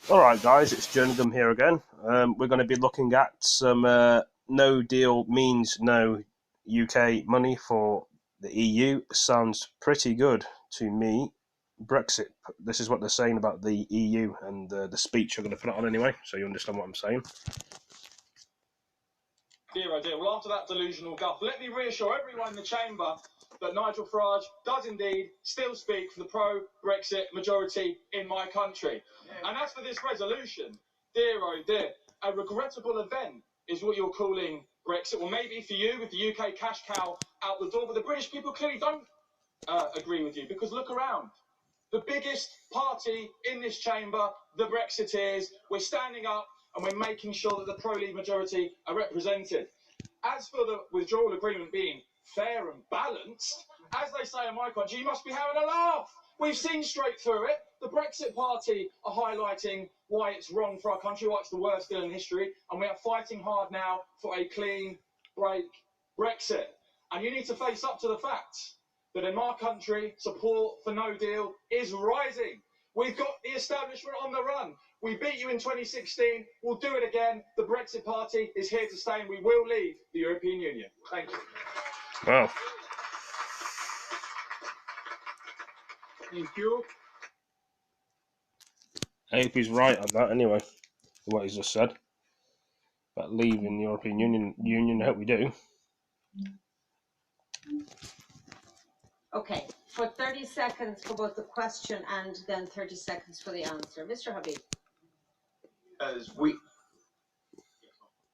Alright guys, it's jerningam here again. We're going to be looking at some no deal means no UK money for the EU. Sounds pretty good to me. Brexit, this is what they're saying about the EU and the speech I'm going to put it on anyway, so you understand what I'm saying. Dear, oh dear. Well, after that delusional guff, let me reassure everyone in the chamber that Nigel Farage does indeed still speak for the pro-Brexit majority in my country. Yeah. And as for this resolution, dear, oh dear, a regrettable event is what you're calling Brexit. Well, maybe for you, with the UK cash cow out the door, but the British people clearly don't agree with you, because look around. The biggest party in this chamber, the Brexiteers, we're standing up and we're making sure that the pro-Leave majority are represented. As for the withdrawal agreement being fair and balanced, as they say in my country, you must be having a laugh. We've seen straight through it. The Brexit Party are highlighting why it's wrong for our country, why it's the worst deal in history, and we are fighting hard now for a clean break Brexit. And you need to face up to the facts that in my country, support for no deal is rising. We've got the establishment on the run. We beat you in 2016. We'll do it again. The Brexit Party is here to stay, and we will leave the European Union. Thank you. Wow. Thank you. I hope he's right on that anyway, what he's just said about leaving the European Union. I hope we do. Okay, for 30 seconds for both the question and then 30 seconds for the answer. Mr. Habib.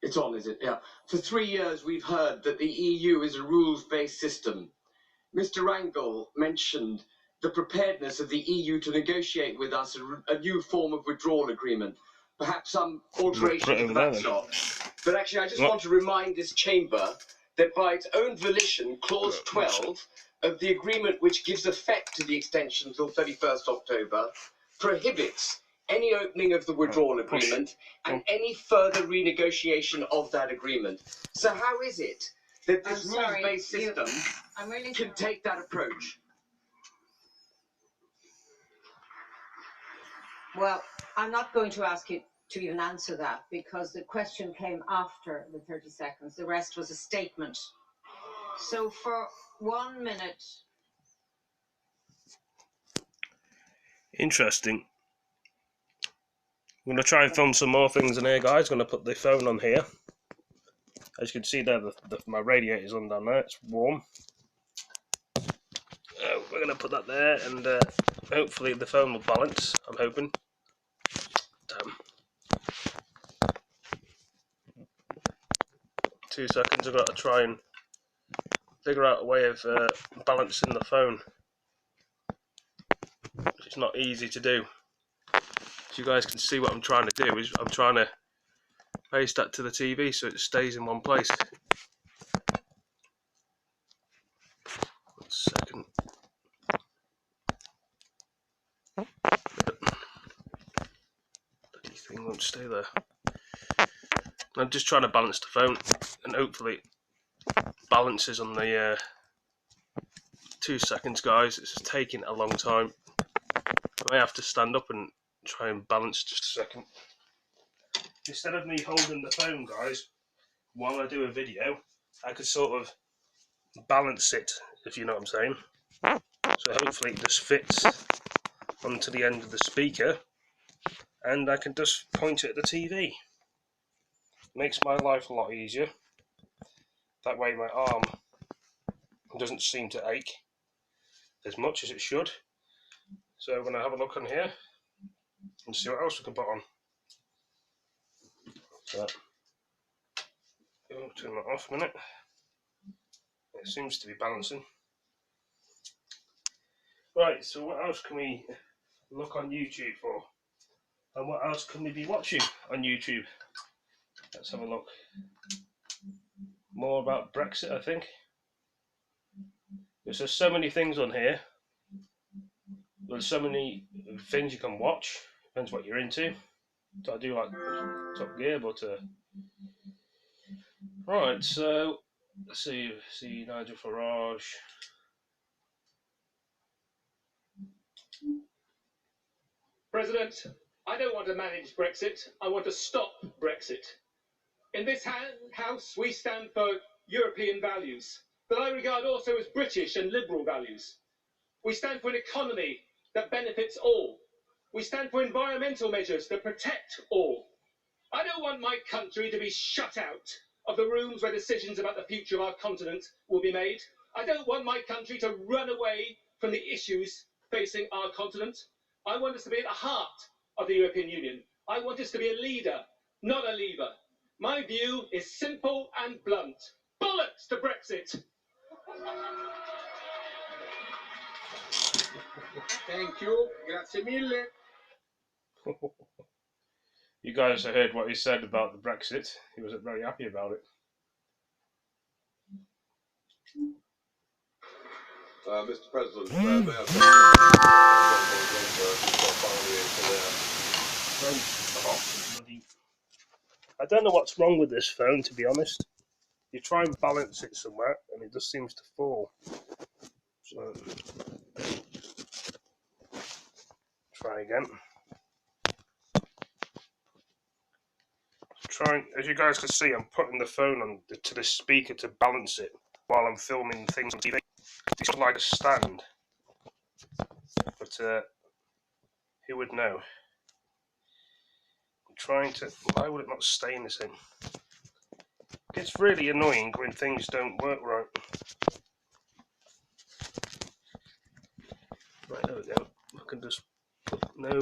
It's on, is it? Yeah. For 3 years, we've heard that the EU is a rules-based system. Mr. Rangel mentioned the preparedness of the EU to negotiate with us a new form of withdrawal agreement, perhaps some alteration to the backstop. But actually, I just want to remind this chamber that by its own volition, Clause 12 of the agreement, which gives effect to the extension until 31st October, prohibits any opening of the withdrawal agreement and any further renegotiation of that agreement. So how is it that this rules-based system can take that approach? Well, I'm not going to ask you to even answer that because the question came after the 30 seconds. The rest was a statement. So for 1 minute. Interesting. I'm going to try and film some more things in here, guys. I'm going to put the phone on here. As you can see there, my radiator's on down there. It's warm. We're going to put that there, and hopefully the phone will balance, I'm hoping. Damn. 2 seconds, I've got to try and figure out a way of balancing the phone. It's not easy to do. So you guys can see what I'm trying to do is I'm trying to face that to the TV so it stays in one place. 1 second. Bloody thing won't stay there. I'm just trying to balance the phone, and hopefully it balances on the 2 seconds, guys. It's taking a long time. I may have to stand up and try and balance just a second. Instead of me holding the phone, guys, while I do a video, I could sort of balance it, if you know what I'm saying. So hopefully it just fits onto the end of the speaker, and I can just point it at the TV. Makes my life a lot easier. That way my arm doesn't seem to ache as much as it should. So we're going to have a look on here and see what else we can put on. So, turn that off a minute. It seems to be balancing. Right, so what else can we look on YouTube for? And what else can we be watching on YouTube? Let's have a look. More about Brexit, I think. There's just so many things on here. There's so many things you can watch. Depends what you're into. So I do like Top Gear, but right. So let's see Nigel Farage. President, I don't want to manage Brexit. I want to stop Brexit. In this House, we stand for European values that I regard also as British and liberal values. We stand for an economy that benefits all. We stand for environmental measures that protect all. I don't want my country to be shut out of the rooms where decisions about the future of our continent will be made. I don't want my country to run away from the issues facing our continent. I want us to be at the heart of the European Union. I want us to be a leader, not a leaver. My view is simple and blunt. Bollocks to Brexit! Thank you. Grazie mille. You guys have heard what he said about the Brexit. He wasn't very happy about it. Mr. President, may I I don't know what's wrong with this phone, to be honest. You try and balance it somewhere, and it just seems to fall. So, try again. As you guys can see, I'm putting the phone on to the speaker to balance it while I'm filming things on TV. It's like a stand, but who would know? I'm trying to. Why would it not stay in this thing? It's really annoying when things don't work right. Right, there we go. I can just put no.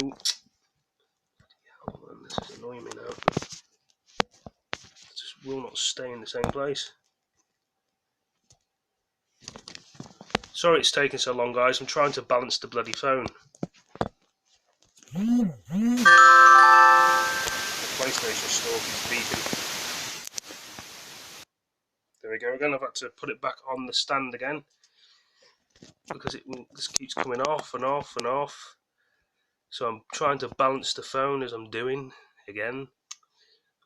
Oh man, this is annoying me now. It just will not stay in the same place. Sorry it's taking so long, guys. I'm trying to balance the bloody phone. The PlayStation store keeps beeping. There we go again. I've had to put it back on the stand again because it just keeps coming off and off and off. So I'm trying to balance the phone as I'm doing again.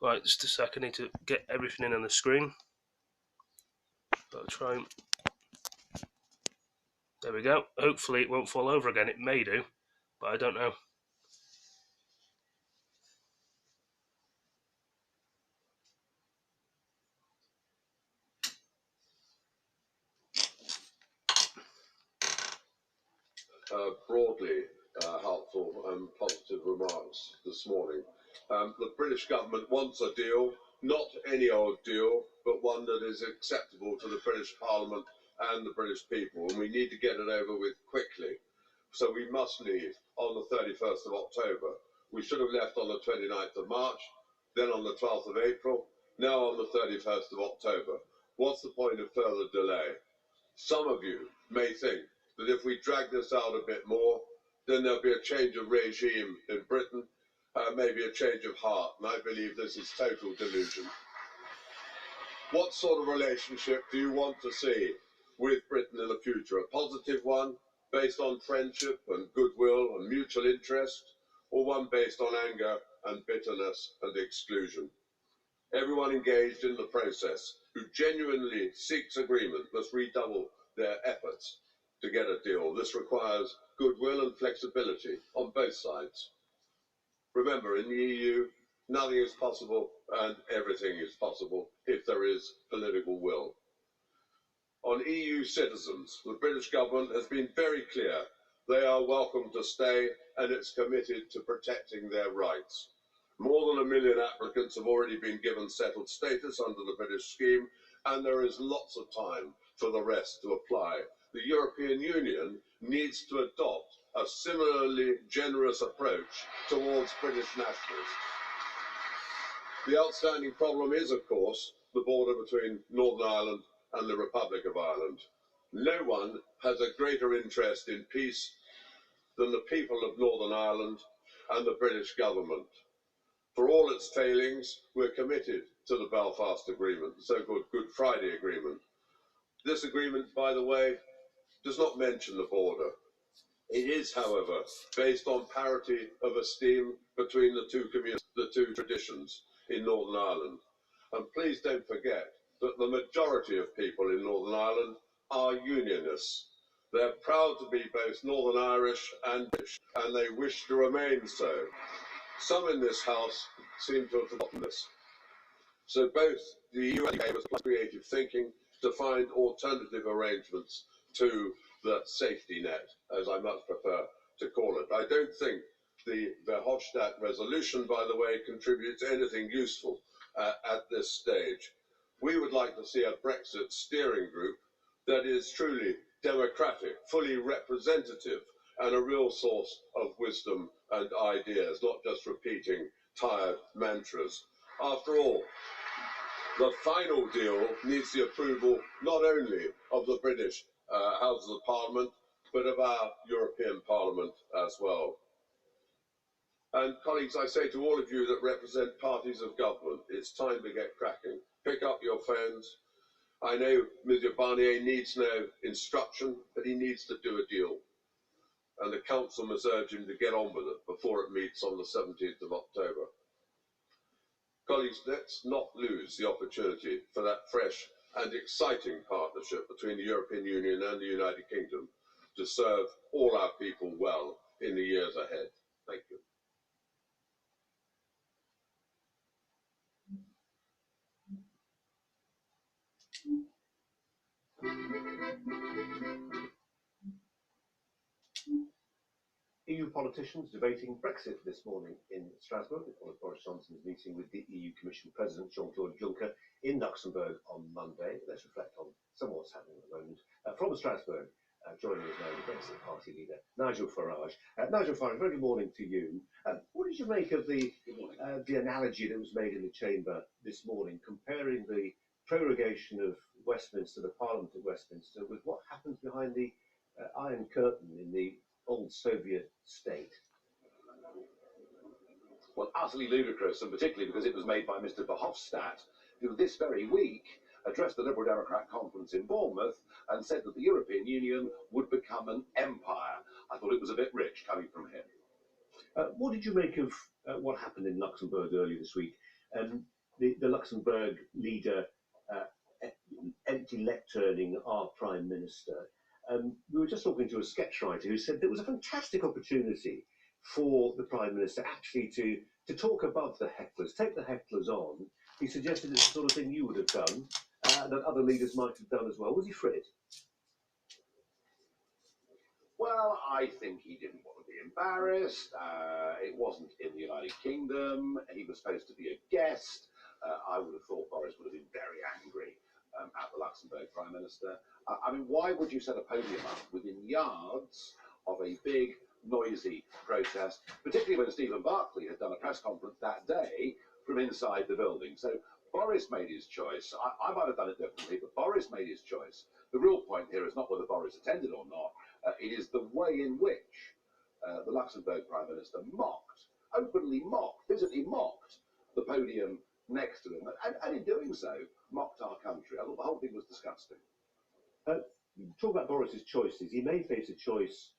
Right, just a second. I need to get everything in on the screen. I'll try and... There we go. Hopefully it won't fall over again. It may do, but I don't know. broadly helpful and positive remarks this morning. The British government wants a deal, not any old deal, but one that is acceptable to the British Parliament and the British people, and we need to get it over with quickly. So we must leave on the 31st of October. We should have left on the 29th of March, then on the 12th of April, now on the 31st of October. What's the point of further delay? Some of you may think that if we drag this out a bit more, then there'll be a change of regime in Britain, maybe a change of heart, and I believe this is total delusion. What sort of relationship do you want to see with Britain in the future? A positive one, based on friendship and goodwill and mutual interest, or one based on anger and bitterness and exclusion? Everyone engaged in the process who genuinely seeks agreement must redouble their efforts to get a deal. This requires goodwill and flexibility on both sides. Remember, in the EU, nothing is possible and everything is possible if there is political will. On EU citizens, the British government has been very clear. They are welcome to stay and it's committed to protecting their rights. More than 1 million applicants have already been given settled status under the British scheme, and there is lots of time for the rest to apply. The European Union needs to adopt a similarly generous approach towards British nationals. The outstanding problem is, of course, the border between Northern Ireland and the Republic of Ireland. No one has a greater interest in peace than the people of Northern Ireland and the British government. For all its failings, we're committed to the Belfast Agreement, the so-called Good Friday Agreement. This agreement, by the way, does not mention the border. It is, however, based on parity of esteem between the two communities, the two traditions in Northern Ireland. And please don't forget that the majority of people in Northern Ireland are unionists. They're proud to be both Northern Irish and British, and they wish to remain so. Some in this House seem to have forgotten this. So both the EU and the UK must apply creative thinking to find alternative arrangements to the safety net, as I much prefer to call it. I don't think the Verhofstadt resolution, by the way, contributes anything useful at this stage. We would like to see a Brexit steering group that is truly democratic, fully representative, and a real source of wisdom and ideas, not just repeating tired mantras. After all, the final deal needs the approval not only of the British Houses of Parliament, but of our European Parliament as well. And colleagues, I say to all of you that represent parties of government, it's time to get cracking. Pick up your phones. I know Mr. Barnier needs no instruction, but he needs to do a deal. And the Council must urge him to get on with it before it meets on the 17th of October. Colleagues, let's not lose the opportunity for that fresh and exciting partnership between the European Union and the United Kingdom to serve all our people well in the years ahead. Thank you. EU politicians debating Brexit this morning in Strasbourg. It was Boris Johnson's meeting with the EU Commission President Jean-Claude Juncker in Luxembourg on Monday. Let's reflect on some of what's happening at the moment. From Strasbourg, joining us now, the Brexit Party leader, Nigel Farage. Nigel Farage, very good morning to you. What did you make of the analogy that was made in the Chamber this morning, comparing the prorogation of Westminster, the Parliament of Westminster, with what happens behind the Iron Curtain in the old Soviet state? Well, utterly ludicrous, and particularly because it was made by Mr. Verhofstadt, who this very week addressed the Liberal Democrat conference in Bournemouth and said that the European Union would become an empire. I thought it was a bit rich coming from him. What did you make of what happened in Luxembourg earlier this week? The Luxembourg leader empty lecturning our Prime Minister. We were just talking to a sketch writer who said there was a fantastic opportunity for the Prime Minister actually to talk above the hecklers, take the hecklers on. He suggested it's the sort of thing you would have done, that other leaders might have done as well. Was he frit? Well, I think he didn't want to be embarrassed. It wasn't in the United Kingdom. He was supposed to be a guest. I would have thought Boris would have been very angry at the Luxembourg Prime Minister. I mean, why would you set a podium up within yards of a big, noisy protest, particularly when Stephen Barclay had done a press conference that day from inside the building? So Boris made his choice. I might have done it differently, but Boris made his choice. The real point here is not whether Boris attended or not. It is the way in which the Luxembourg Prime Minister openly mocked, physically mocked the podium next to him, and in doing so, mocked our country. I thought the whole thing was disgusting. Talk about Boris's choices. He may face a choice,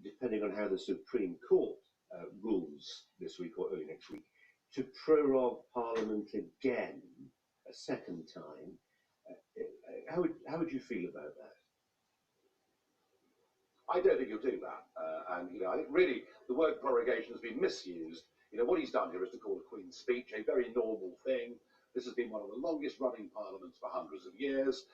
depending on how the Supreme Court rules this week or early next week, to prorogue Parliament again a second time. How would you feel about that? I don't think he'll do that. And I think really the word prorogation has been misused. What he's done here is to call a Queen's speech a very normal thing. This has been one of the longest running parliaments for hundreds of years.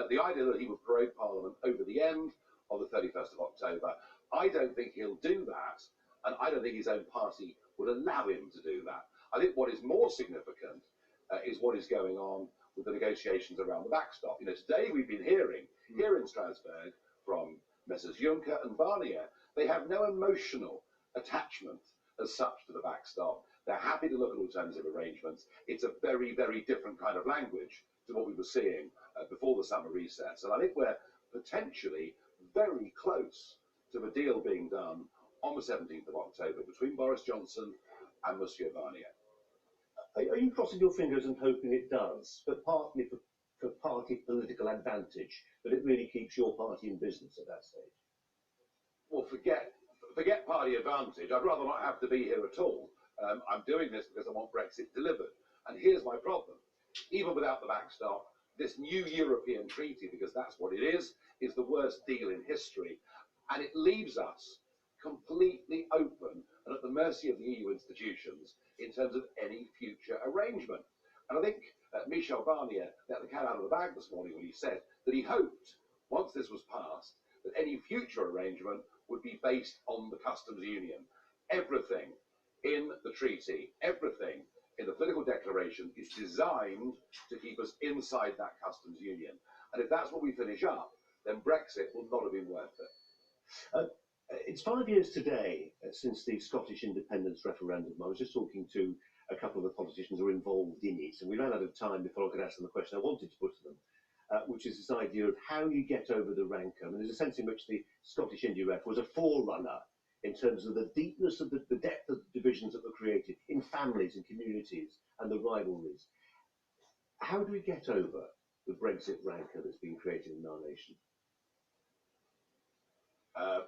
The idea that he would prorogue Parliament over the end of the 31st of October, I don't think he'll do that. And I don't think his own party would allow him to do that. I think what is more significant is what is going on with the negotiations around the backstop. Today we've been hearing here in Strasbourg from Messrs. Juncker and Barnier, they have no emotional attachment as such to the backstop. They're happy to look at alternative arrangements. It's a very, very different kind of language to what we were seeing before the summer recess. And I think we're potentially very close to the deal being done on the 17th of October between Boris Johnson and Monsieur Barnier. Are you crossing your fingers and hoping it does, but partly for party political advantage, that it really keeps your party in business at that stage? Well, forget party advantage. I'd rather not have to be here at all. I'm doing this because I want Brexit delivered. And here's my problem. Even without the backstop, this new European treaty, because that's what it is the worst deal in history. And it leaves us completely open and at the mercy of the EU institutions in terms of any future arrangement. And I think Michel Barnier let the cat out of the bag this morning when he said that he hoped, once this was passed, that any future arrangement would be based on the customs union. Everything in the treaty, everything in the political declaration is designed to keep us inside that customs union. And if that's what we finish up, then Brexit will not have been worth it. It's 5 years today since the Scottish independence referendum. I was just talking to a couple of the politicians who are involved in it, and we ran out of time before I could ask them the question I wanted to put to them, which is this idea of how you get over the rancour. And there's a sense in which the Scottish Indie Ref was a forerunner in terms of the deepness of the depth of the divisions that were created in families and communities and the rivalries. How do we get over the Brexit rancour that's been created in our nation?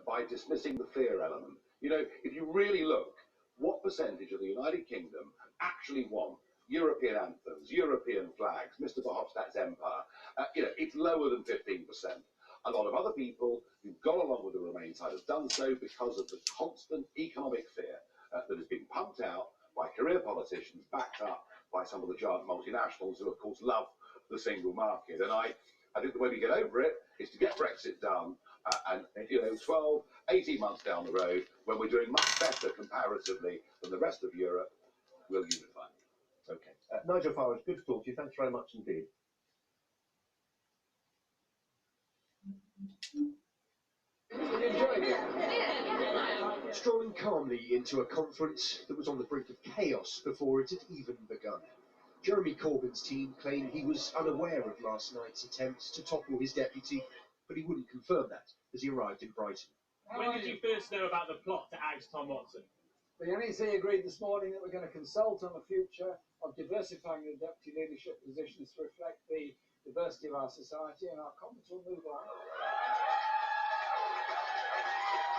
By dismissing the fear element. You know, if you really look, what percentage of the United Kingdom actually want European anthems, European flags, Mr. Verhofstadt's empire? It's lower than 15%. A lot of other people who've gone along with the Remain side have done so because of the constant economic fear that has been pumped out by career politicians, backed up by some of the giant multinationals who, of course, love the single market. And I think the way we get over it is to get Brexit done, and 12, 18 months down the road, when we're doing much better comparatively than the rest of Europe, we'll unify. Okay. Nigel Farage, good to talk to you. Thanks very much indeed. Strolling calmly into a conference that was on the brink of chaos before it had even begun. Jeremy Corbyn's team claimed he was unaware of last night's attempts to topple his deputy, but he wouldn't confirm that as he arrived in Brighton. When did you first know about the plot to oust Tom Watson? The NEC agreed this morning that we're going to consult on the future of diversifying the deputy leadership positions to reflect the diversity of our society, and our comments will move on.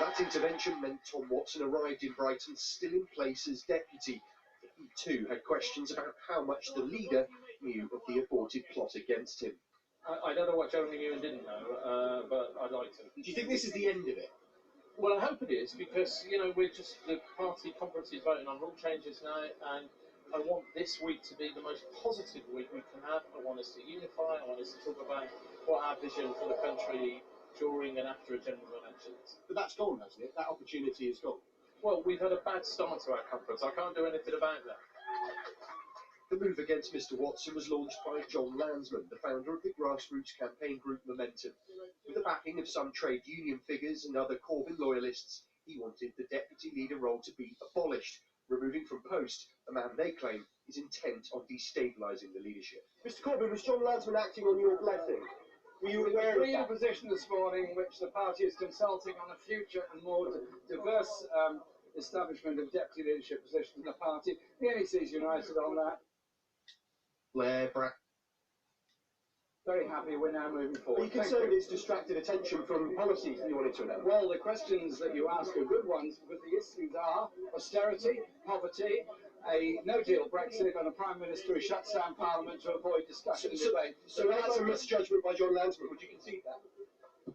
That intervention meant Tom Watson arrived in Brighton still in place as deputy. He too had questions about how much the leader knew of the aborted plot against him. I don't know what Jeremy knew and didn't know, but I'd like to. Do you think this is the end of it? Well, I hope it is, because, we're just, the party conference is voting on rule changes now, and I want this week to be the most positive week we can have. I want us to unify, I want us to talk about what our vision for the country during and after a general election is. But that's gone, hasn't it? That opportunity is gone. Well, we've had a bad start to our conference. I can't do anything about that. The move against Mr Watson was launched by John Lansman, the founder of the grassroots campaign group Momentum. With the backing of some trade union figures and other Corbyn loyalists, he wanted the deputy leader role to be abolished, removing from post a man they claim is intent on destabilising the leadership. Mr Corbyn, was John Lansman acting on your blessing? Were you aware of that? A position this morning in which the party is consulting on a future and more diverse establishment of deputy leadership positions in the party. The NEC is united on that. Blair, Very happy we're now moving forward. Are you concerned it's distracted attention from policies that you wanted to announce? Well, the questions that you ask are good ones, because the issues are austerity, poverty, a no-deal Brexit, and a Prime Minister who shuts down Parliament to avoid discussion and debate. So that's a misjudgment by John Lansman. Would you concede that?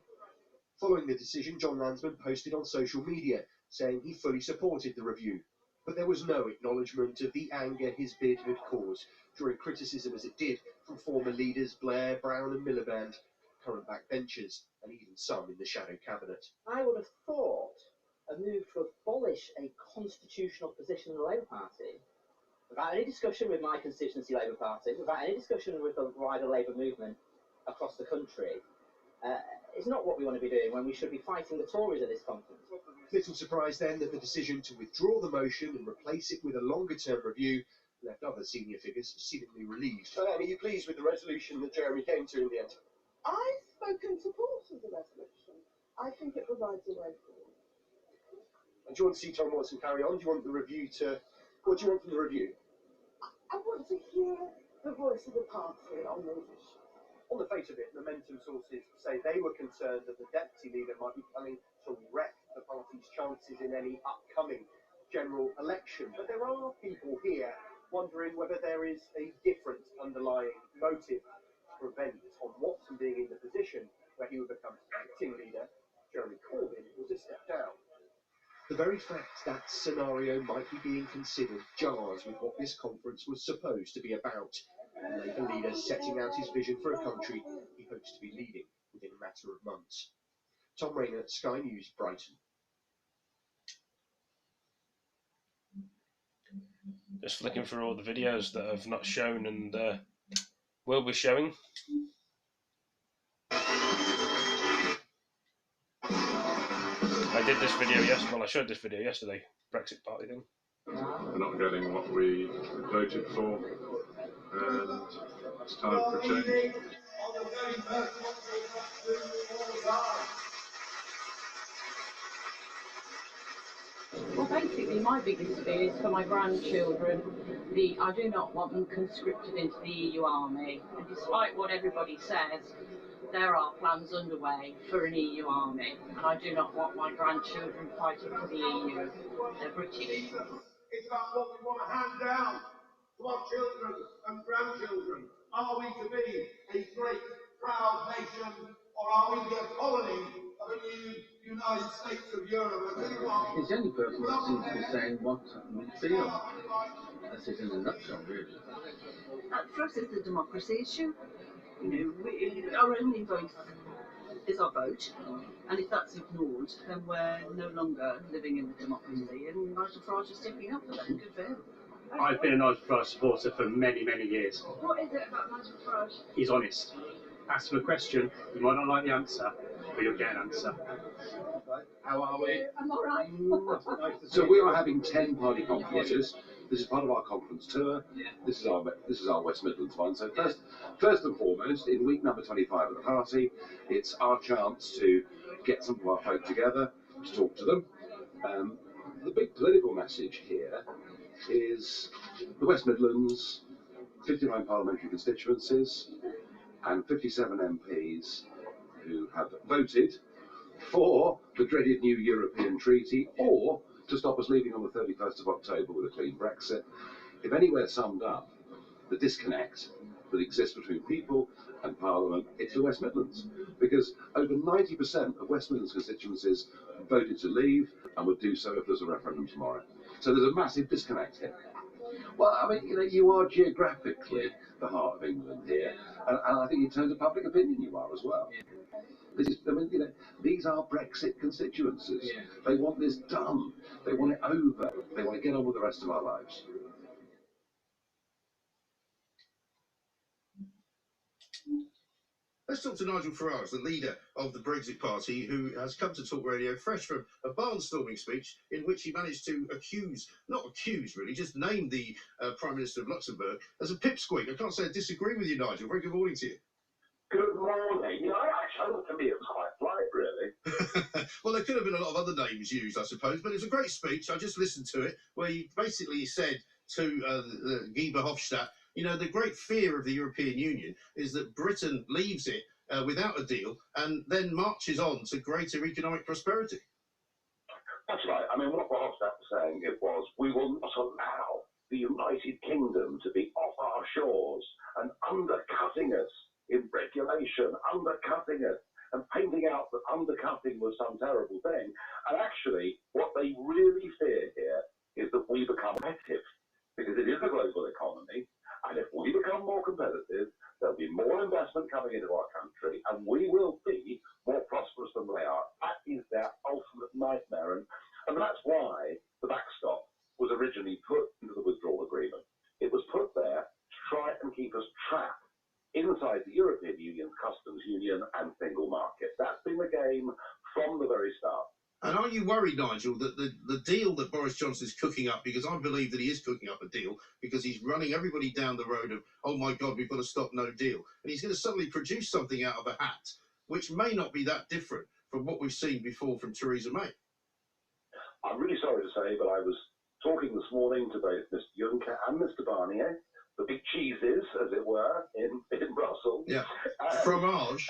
Following the decision, John Lansman posted on social media saying he fully supported the review. But there was no acknowledgement of the anger his bid had caused, drawing criticism as it did from former leaders Blair, Brown and Miliband, current backbenchers, and even some in the shadow cabinet. I would have thought a move to abolish a constitutional position in the Labour Party, without any discussion with my constituency Labour Party, without any discussion with the wider Labour movement across the country, is not what we want to be doing when we should be fighting the Tories at this conference. Little surprise then that the decision to withdraw the motion and replace it with a longer-term review left other senior figures seemingly relieved. Are you pleased with the resolution that Jeremy came to in the end? I spoke in support of the resolution. I think it provides a way forward. And do you want to see Tom Watson carry on? Do you want the review to... What do you want from the review? I want to hear the voice of the party on those issues. On the face of it, Momentum sources say they were concerned that the deputy leader might be coming to wreck the party's chances in any upcoming general election. But there are people here wondering whether there is a different underlying motive to prevent Tom Watson being in the position where he would become acting leader. Jeremy Corbyn was a step down. The very fact that scenario might be being considered jars with what this conference was supposed to be about. A Labour leader setting out his vision for a country he hopes to be leading within a matter of months. Tom Rayner, Sky News, Brighton. Just flicking through all the videos that have not shown and will be showing. I did this video yesterday. Well, I showed this video yesterday. Brexit party thing. We're not getting what we voted for, and it's time for change. Well, basically, my biggest fear is for my grandchildren. I do not want them conscripted into the EU army. And despite what everybody says, there are plans underway for an EU army. And I do not want my grandchildren fighting for the EU. They're British. It's about what we want to hand down to our children and grandchildren. Are we to be a great, proud nation, or are we a colony of a new United States of Europe? He's the only person that seems to be saying what we feel. That's it in a nutshell, really. For us, it's the democracy issue. You know, our only vote is our vote, and if that's ignored, then we're no longer living in the democracy, and Nigel Farage is sticking up for that. Good for him. I've been a Nigel Farage supporter for many, many years. What is it about Nigel Farage? He's honest. Ask him a question, you might not like the answer, but you'll get an answer. How are we? I'm all right. So we are having 10 party conferences. This is part of our conference tour. This is our West Midlands one. So first and foremost, in week number 25 of the party, it's our chance to get some of our folk together to talk to them. The big political message here is the West Midlands, 59 parliamentary constituencies, and 57 MPs who have voted for the dreaded new European treaty, or to stop us leaving on the 31st of October with a clean Brexit. If anywhere summed up the disconnect that exists between people and Parliament, it's the West Midlands. Because over 90% of West Midlands constituencies voted to leave and would do so if there's a referendum tomorrow. So there's a massive disconnect here. Well, I mean, you are geographically the heart of England here, and I think in terms of public opinion you are as well. This is, these are Brexit constituencies. They want this done. They want it over. They want to get on with the rest of our lives. Let's talk to Nigel Farage, the leader of the Brexit Party, who has come to Talk Radio fresh from a barnstorming speech in which he managed to just name the Prime Minister of Luxembourg as a pipsqueak. I can't say I disagree with you, Nigel. Very good morning to you. Good morning. Actually, for me, it was quite polite, really. Well, there could have been a lot of other names used, I suppose, but it was a great speech. I just listened to it, where you basically said to Guy Verhofstadt, the great fear of the European Union is that Britain leaves it without a deal and then marches on to greater economic prosperity. That's right. I mean, what Verhofstadt was saying was, we will not allow the United Kingdom to be off our shores and undercutting us in regulation, undercutting us, and painting out that undercutting was some terrible thing. And actually, what they really fear here is that we become competitive, because it is a global economy, and if we become more competitive, there'll be more investment coming into our country, and we will be more prosperous than they are. That is their ultimate nightmare, and that's why the backstop was originally put into the withdrawal agreement. It was put there to try and keep us trapped inside the European Union's customs union and single market. That's been the game from the very start. And are you worried, Nigel, that the deal that Boris Johnson is cooking up, because I believe that he is cooking up a deal, because he's running everybody down the road of, oh my God, we've got to stop no deal, and he's going to suddenly produce something out of a hat, which may not be that different from what we've seen before from Theresa May? I'm really sorry to say, but I was talking this morning to both Mr. Juncker and Mr. Barnier, the big cheeses, as it were, in Brussels. Yeah, fromage.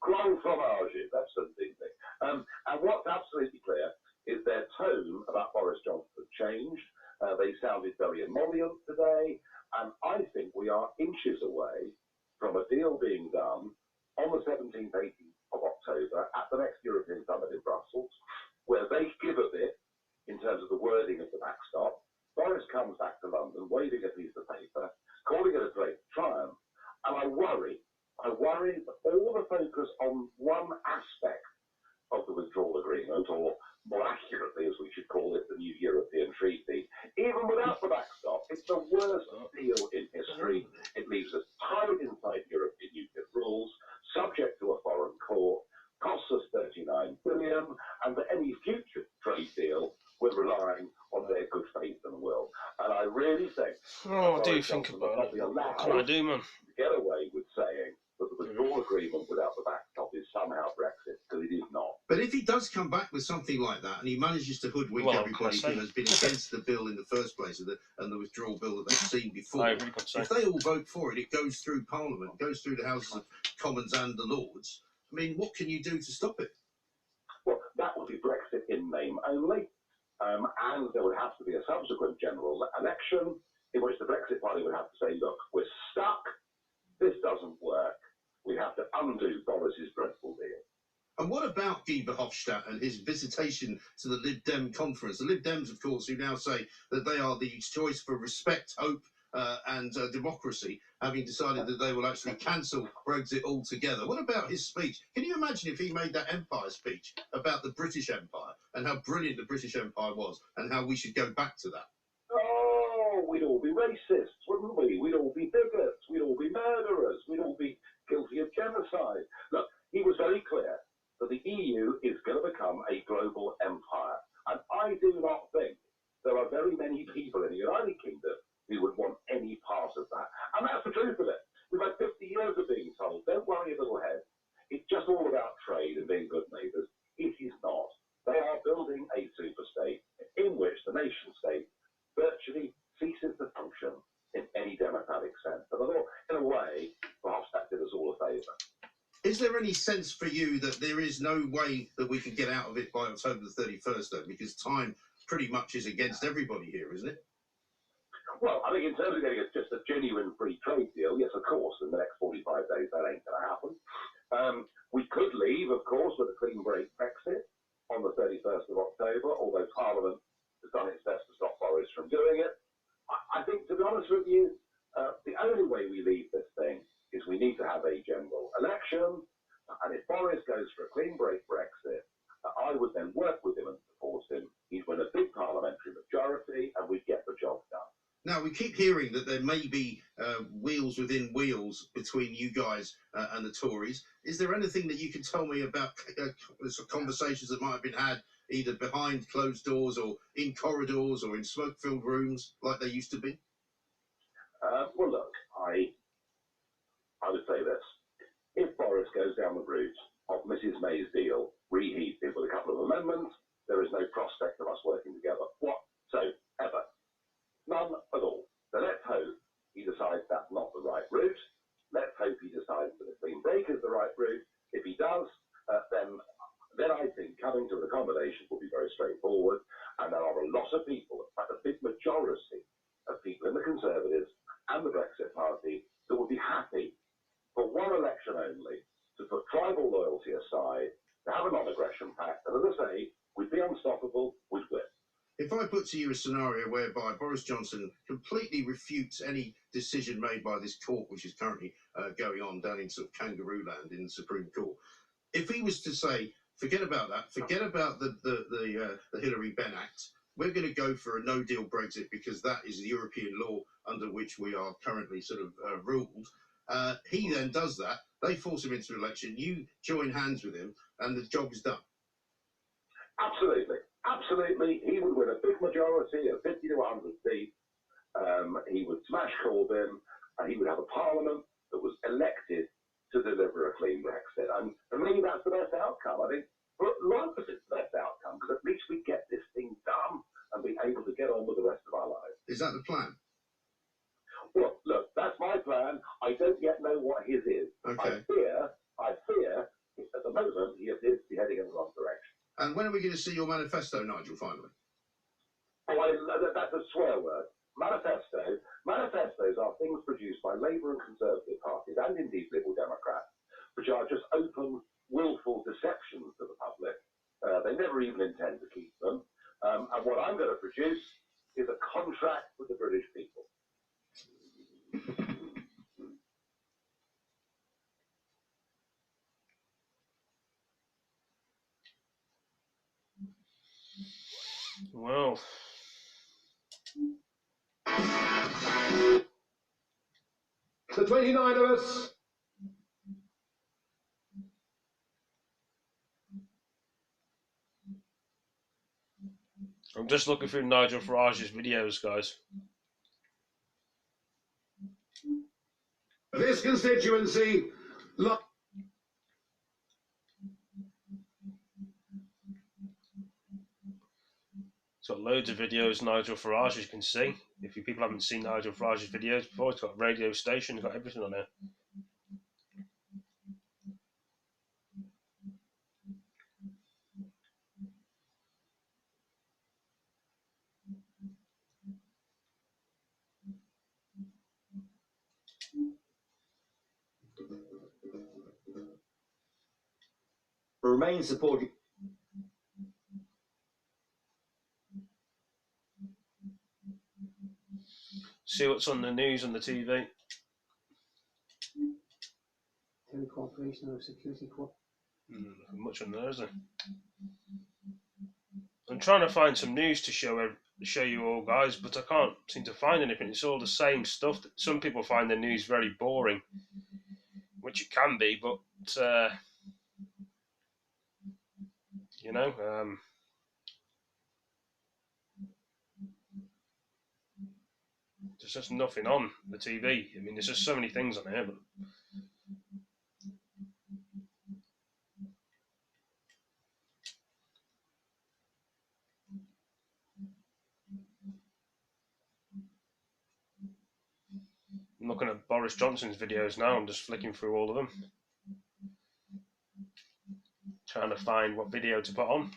Grand fromages, absolutely. And what's absolutely clear is their tone about Boris Johnson has changed. They sounded very emollient today, and I think we are inches away from a deal being done on the 17th, 18th of October at the next European summit in Brussels. where they give a bit in terms of the wording of the backstop. Boris comes back to London waving a piece of paper, calling it a great triumph, and I worry that all the focus on one aspect of the withdrawal agreement, or more accurately, as we should call it, the new European Treaty, even without the backstop, it's the worst deal in history. It leaves us tied inside European Union rules, subject to a foreign court, costs us 39 billion, and for any future trade deal, we're relying on their good faith and will. And I really think what do you think about it? What can I do, man? To get away with saying that the withdrawal agreement without the backstop is somehow Brexit, because it is not. But if he does come back with something like that, and he manages to hoodwink everybody who has been against the bill in the first place, and the withdrawal bill that they've seen before, if they all vote for it, it goes through Parliament, goes through the Houses of Commons and the Lords. I mean, what can you do to stop it? Well, that would be Brexit in name only, and there would have to be a subsequent general election in which the Brexit Party would have to say, look, we're stuck, this doesn't work, we have to undo Boris's dreadful deal. And what about Guy Verhofstadt and his visitation to the Lib Dem conference? The Lib Dems, of course, who now say that they are the choice for respect, hope and democracy, having decided that they will actually cancel Brexit altogether. What about his speech? Can you imagine if he made that Empire speech about the British Empire and how brilliant the British Empire was and how we should go back to that? Oh, we'd all be racists, wouldn't we? We'd all be bigots, we'd all be murderers, we'd all be guilty of genocide. Look, he was very clear that the EU is going to become a global empire. And I do not think there are very many people in the United Kingdom who would want any part of that. And that's the truth of it. We've had 50 years of being told, don't worry, little head. It's just all about trade and being good neighbours. It is not. They are building a super state in which the nation state virtually ceases to function in any democratic sense. And I thought, in a way, Verhofstadt did us all a favour. Is there any sense for you that there is no way that we can get out of it by October the 31st, though? Because time pretty much is against everybody here, isn't it? Well, I think in terms of getting just a genuine free trade deal, yes, of course, in the next 45 days that ain't going to happen. We could leave, of course, with a clean break Brexit on the 31st of October, although Parliament has done its best to stop Boris from doing it. I think, to be honest with you, the only way we leave this thing is we need to have a general election, and if Boris goes for a clean break Brexit, I would then work with him and support him. He'd win a big parliamentary majority, and we'd get the job done. Now, we keep hearing that there may be wheels within wheels between you guys and the Tories. Is there anything that you can tell me about conversations that might have been had either behind closed doors or in corridors or in smoke-filled rooms like they used to be? Well, look, I would say this. If Boris goes down the route of Mrs May's deal, reheated with a couple of amendments, there is no prospect of us working together whatsoever. None at all. So let's hope he decides that's not the right route. Let's hope he decides that a clean break is the right route. If he does, then I think coming to an accommodation will be very straightforward. And there are a lot of people, in fact, a big majority of people in the Conservatives and the Brexit Party that would be happy for one election only to put tribal loyalty aside, to have a non-aggression pact. And as I say, we'd be unstoppable, we'd win. If I put to you a scenario whereby Boris Johnson completely refutes any decision made by this court, which is currently going on down in sort of kangaroo land in the Supreme Court, if he was to say, forget about that, forget about the Hillary Benn Act, we're going to go for a no-deal Brexit because that is the European law under which we are currently sort of ruled, he then does that, they force him into an election, you join hands with him, and the job is done. Absolutely. Absolutely, he would win a big majority of 50 to 100 seats. He would smash Corbyn, and he would have a parliament that was elected to deliver a clean Brexit. And for me, that's the best outcome. I think for a lot of us, it's the best outcome because at least we get this thing done and be able to get on with the rest of our lives. Is that the plan? Well, look, that's my plan. I don't yet know what his is. Okay. I fear, at the moment, he appears to be heading in the wrong direction. And when are we going to see your manifesto, Nigel, finally? Oh, that's a swear word. Manifestos are things produced by Labour and Conservative parties, and indeed Liberal Democrats, which are just open, willful deceptions to the public They never even intend to keep them. And what I'm going to produce is a contract with the British people. Well, the 29 of us. I'm just looking through Nigel Farage's videos, guys. This constituency. He's got loads of videos, Nigel Farage, as you can see. If you people haven't seen Nigel Farage's videos before, he's got a radio station, he's got everything on there. Remain supportive. See what's on the news on the TV. Cooperation of security Nothing much on there, is there? I'm trying to find some news to show you all, guys, but I can't seem to find anything. It's all the same stuff. Some people find the news very boring, which it can be, but you know, there's just nothing on the TV. I mean, there's just so many things on here, but I'm looking at Boris Johnson's videos now. I'm just flicking through all of them, trying to find what video to put on.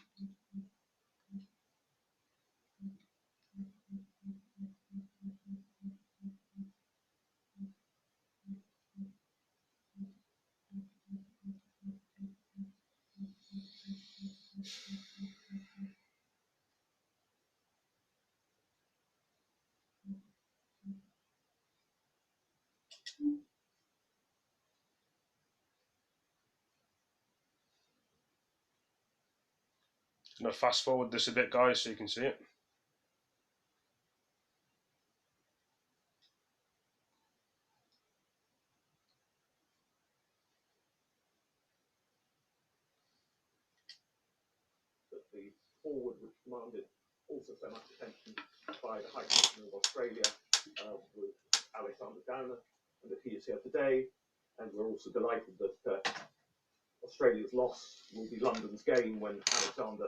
I'm going to fast forward this a bit, guys, so you can see it. The forward which commanded also so much attention by the High Commissioner of Australia with Alexander Downer, and that he is here today. And we're also delighted that Australia's loss will be London's gain when Alexander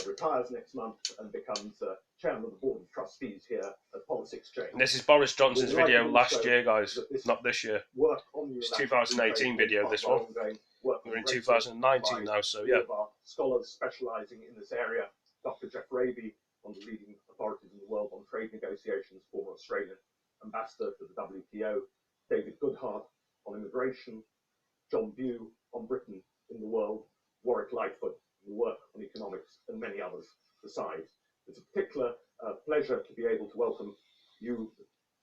retires next month and becomes chairman of the board of trustees here at Policy Exchange. And this is Boris Johnson's video last year, guys, not this year. Work on it's 2018 video, this one. We're in 2019 now, so yeah. Our scholars specialising in this area, Dr. Jeff Raby, one of the leading authorities in the world on trade negotiations, former Australian ambassador to the WTO, David Goodhart on immigration, John Bew on Britain in the world, Warwick Lightfoot on work on economics, and many others besides. It's a particular pleasure to be able to welcome you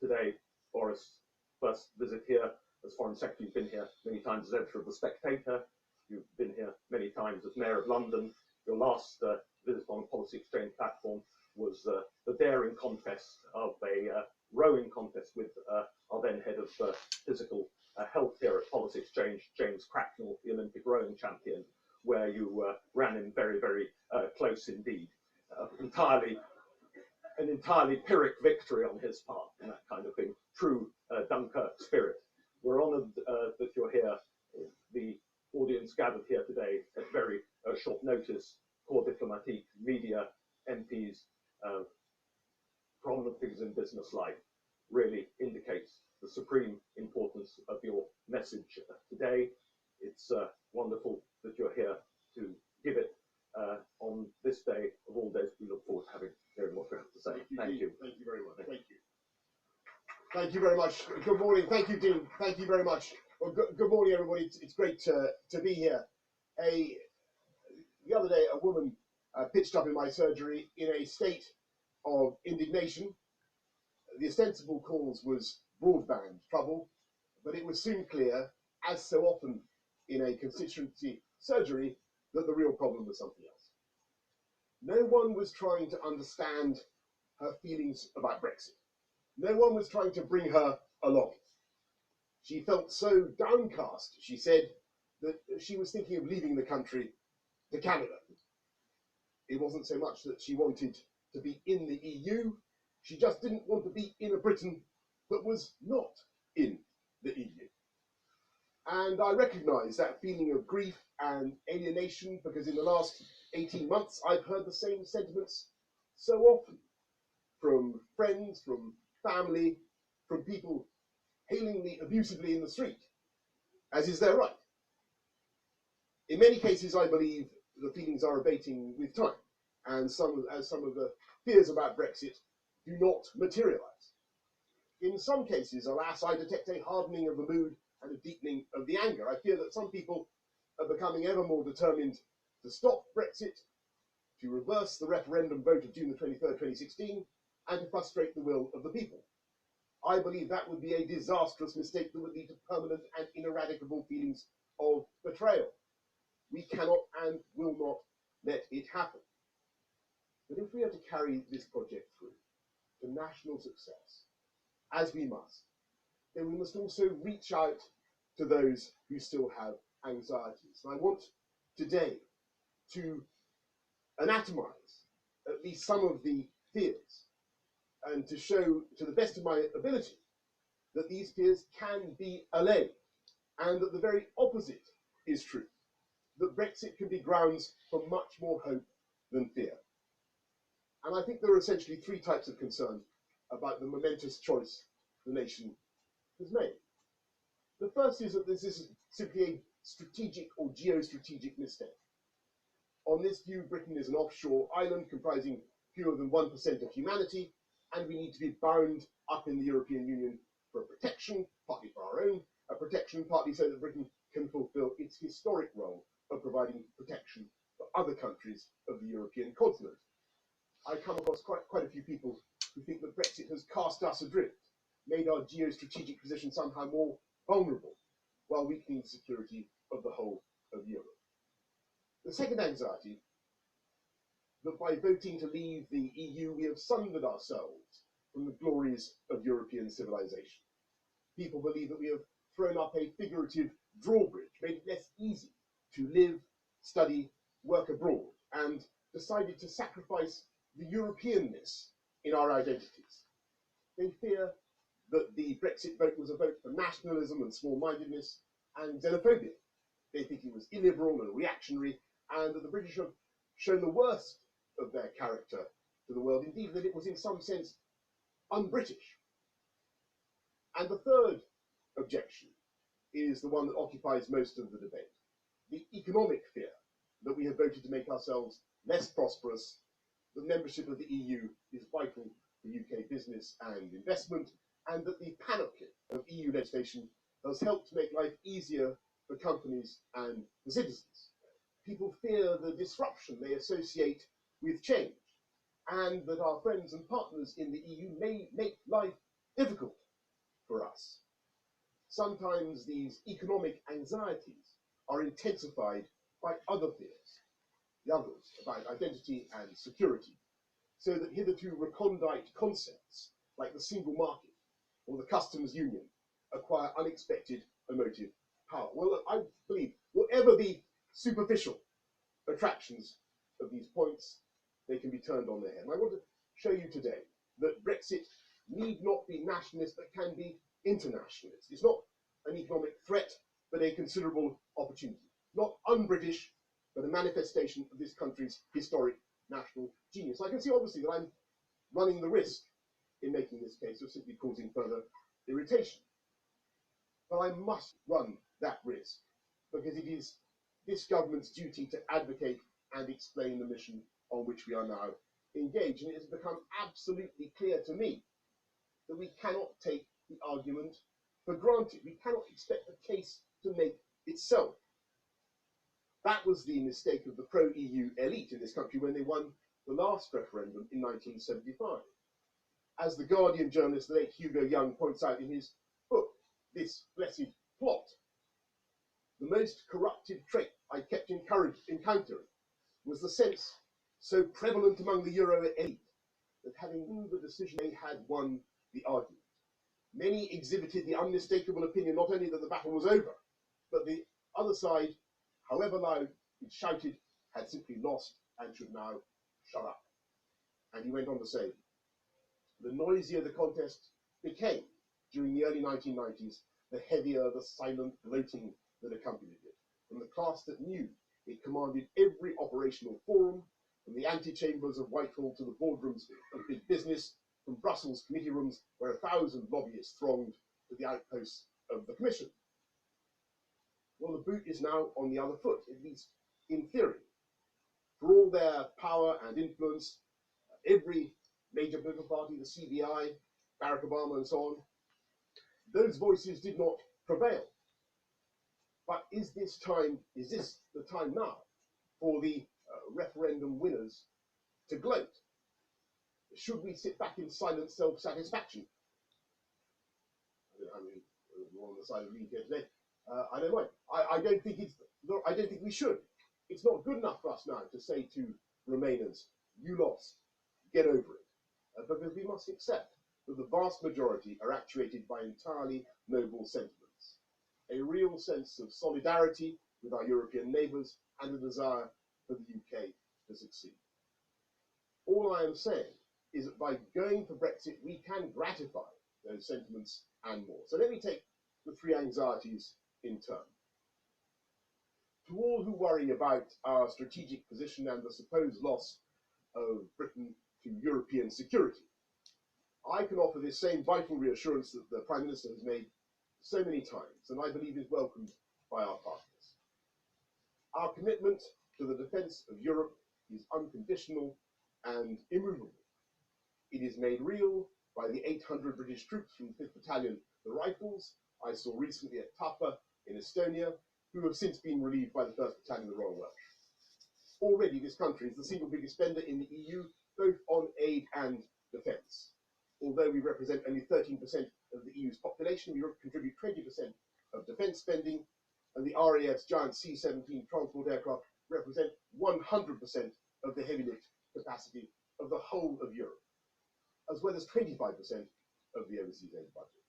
today, Boris. First visit here as Foreign Secretary. You've been here many times as editor of The Spectator. You've been here many times as Mayor of London. Your last visit on the Policy Exchange platform was the daring contest of a rowing contest with our then head of physical health here at Policy Exchange, James Cracknell, the Olympic rowing champion, where you ran him very, very close indeed. An entirely Pyrrhic victory on his part and that kind of thing. True Dunkirk spirit. We're honoured that you're here. The audience gathered here today at very short notice, corps diplomatique, media, MPs, prominent figures in business life, really indicates the supreme importance of your message today. It's wonderful that you're here to give it on this day of all days. We look forward to hearing what you have to say. Thank you. Thank you very much. Thank you. Thank you very much. Good morning. Thank you, Dean. Thank you very much. Well, good morning, everybody. It's great to be here. The other day, a woman pitched up in my surgery in a state of indignation. The ostensible cause was broadband trouble, but it was soon clear, as so often in a constituency surgery, that the real problem was something else. No one was trying to understand her feelings about Brexit. No one was trying to bring her along. She felt so downcast, she said, that she was thinking of leaving the country to Canada. It wasn't so much that she wanted to be in the EU, she just didn't want to be in a Britain that was not in the EU. And I recognise that feeling of grief and alienation, because in the last 18 months I've heard the same sentiments so often from friends, from family, from people hailing me abusively in the street, as is their right. In many cases, I believe the feelings are abating with time, and some of the fears about Brexit do not materialise. In some cases, alas, I detect a hardening of the mood and a deepening of the anger. I fear that some people are becoming ever more determined to stop Brexit, to reverse the referendum vote of June the 23rd, 2016, and to frustrate the will of the people. I believe that would be a disastrous mistake that would lead to permanent and ineradicable feelings of betrayal. We cannot and will not let it happen. But if we are to carry this project through to national success, as we must, then we must also reach out to those who still have anxieties. And I want today to anatomize at least some of the fears and to show, to the best of my ability, that these fears can be allayed and that the very opposite is true, that Brexit can be grounds for much more hope than fear. And I think there are essentially three types of concern about the momentous choice the nation has made. The first is that this is simply a strategic or geostrategic mistake. On this view, Britain is an offshore island comprising fewer than 1% of humanity, and we need to be bound up in the European Union for protection, partly for our own protection, partly so that Britain can fulfil its historic role of providing protection for other countries of the European continent. I come across quite a few people who think that Brexit has cast us adrift, made our geostrategic position somehow more vulnerable, while weakening the security of the whole of Europe. The second anxiety, that by voting to leave the EU, we have sundered ourselves from the glories of European civilization. People believe that we have thrown up a figurative drawbridge, made it less easy to live, study, work abroad, and decided to sacrifice the Europeanness in our identities. They fear that the Brexit vote was a vote for nationalism and small-mindedness and xenophobia. They think it was illiberal and reactionary, and that the British have shown the worst of their character to the world, indeed that it was in some sense un-British. And the third objection is the one that occupies most of the debate, the economic fear that we have voted to make ourselves less prosperous, that membership of the EU is vital for UK business and investment, and that the panoply of EU legislation has helped to make life easier for companies and for citizens. People fear the disruption they associate with change, and that our friends and partners in the EU may make life difficult for us. Sometimes these economic anxieties are intensified by other fears, the others about identity and security, so that hitherto recondite concepts like the single market or the customs union acquire unexpected emotive power. Well, I believe whatever the superficial attractions of these points, they can be turned on their head. And I want to show you today that Brexit need not be nationalist, but can be internationalist. It's not an economic threat, but a considerable opportunity. Not un-British, but a manifestation of this country's historic national genius. I can see obviously that I'm running the risk in making this case of simply causing further irritation. But I must run that risk, because it is this government's duty to advocate and explain the mission on which we are now engaged. And it has become absolutely clear to me that we cannot take the argument for granted. We cannot expect the case to make itself. That was the mistake of the pro-EU elite in this country when they won the last referendum in 1975. As the Guardian journalist, the late Hugo Young, points out in his book, This Blessed Plot, the most corruptive trait I kept encountering was the sense so prevalent among the Euro elite that having won the decision they had won the argument. Many exhibited the unmistakable opinion not only that the battle was over, but the other side, however loud it shouted, had simply lost and should now shut up. And he went on to say, the noisier the contest became during the early 1990s, the heavier the silent gloating that accompanied it. From the class that knew it commanded every operational forum, from the antechambers of Whitehall to the boardrooms of big business, from Brussels committee rooms where 1,000 lobbyists thronged to the outposts of the Commission. Well, the boot is now on the other foot, at least in theory. For all their power and influence, every major political party, the CBI, Barack Obama and so on, those voices did not prevail. But is this the time now for the referendum winners to gloat? Should we sit back in silent self-satisfaction? I mean, we're on the side of leave here today. I don't mind. I don't think we should. It's not good enough for us now to say to Remainers, you lost, get over it. Because we must accept that the vast majority are actuated by entirely noble sentiments. A real sense of solidarity with our European neighbours and a desire for the UK to succeed. All I am saying is that by going for Brexit, we can gratify those sentiments and more. So let me take the three anxieties in turn. To all who worry about our strategic position and the supposed loss of Britain to European security, I can offer this same vital reassurance that the Prime Minister has made so many times, and I believe is welcomed by our partners. Our commitment to the defence of Europe is unconditional and immovable. It is made real by the 800 British troops from the 5th Battalion, the Rifles, I saw recently at Tapa in Estonia, who have since been relieved by the 1st Battalion, the Royal Welsh. Already this country is the single biggest spender in the EU, both on aid and defence. Although we represent only 13% of the EU's population, we contribute 20% of defence spending, and the RAF's giant C-17 transport aircraft represent 100% of the heavy lift capacity of the whole of Europe, as well as 25% of the overseas aid budget.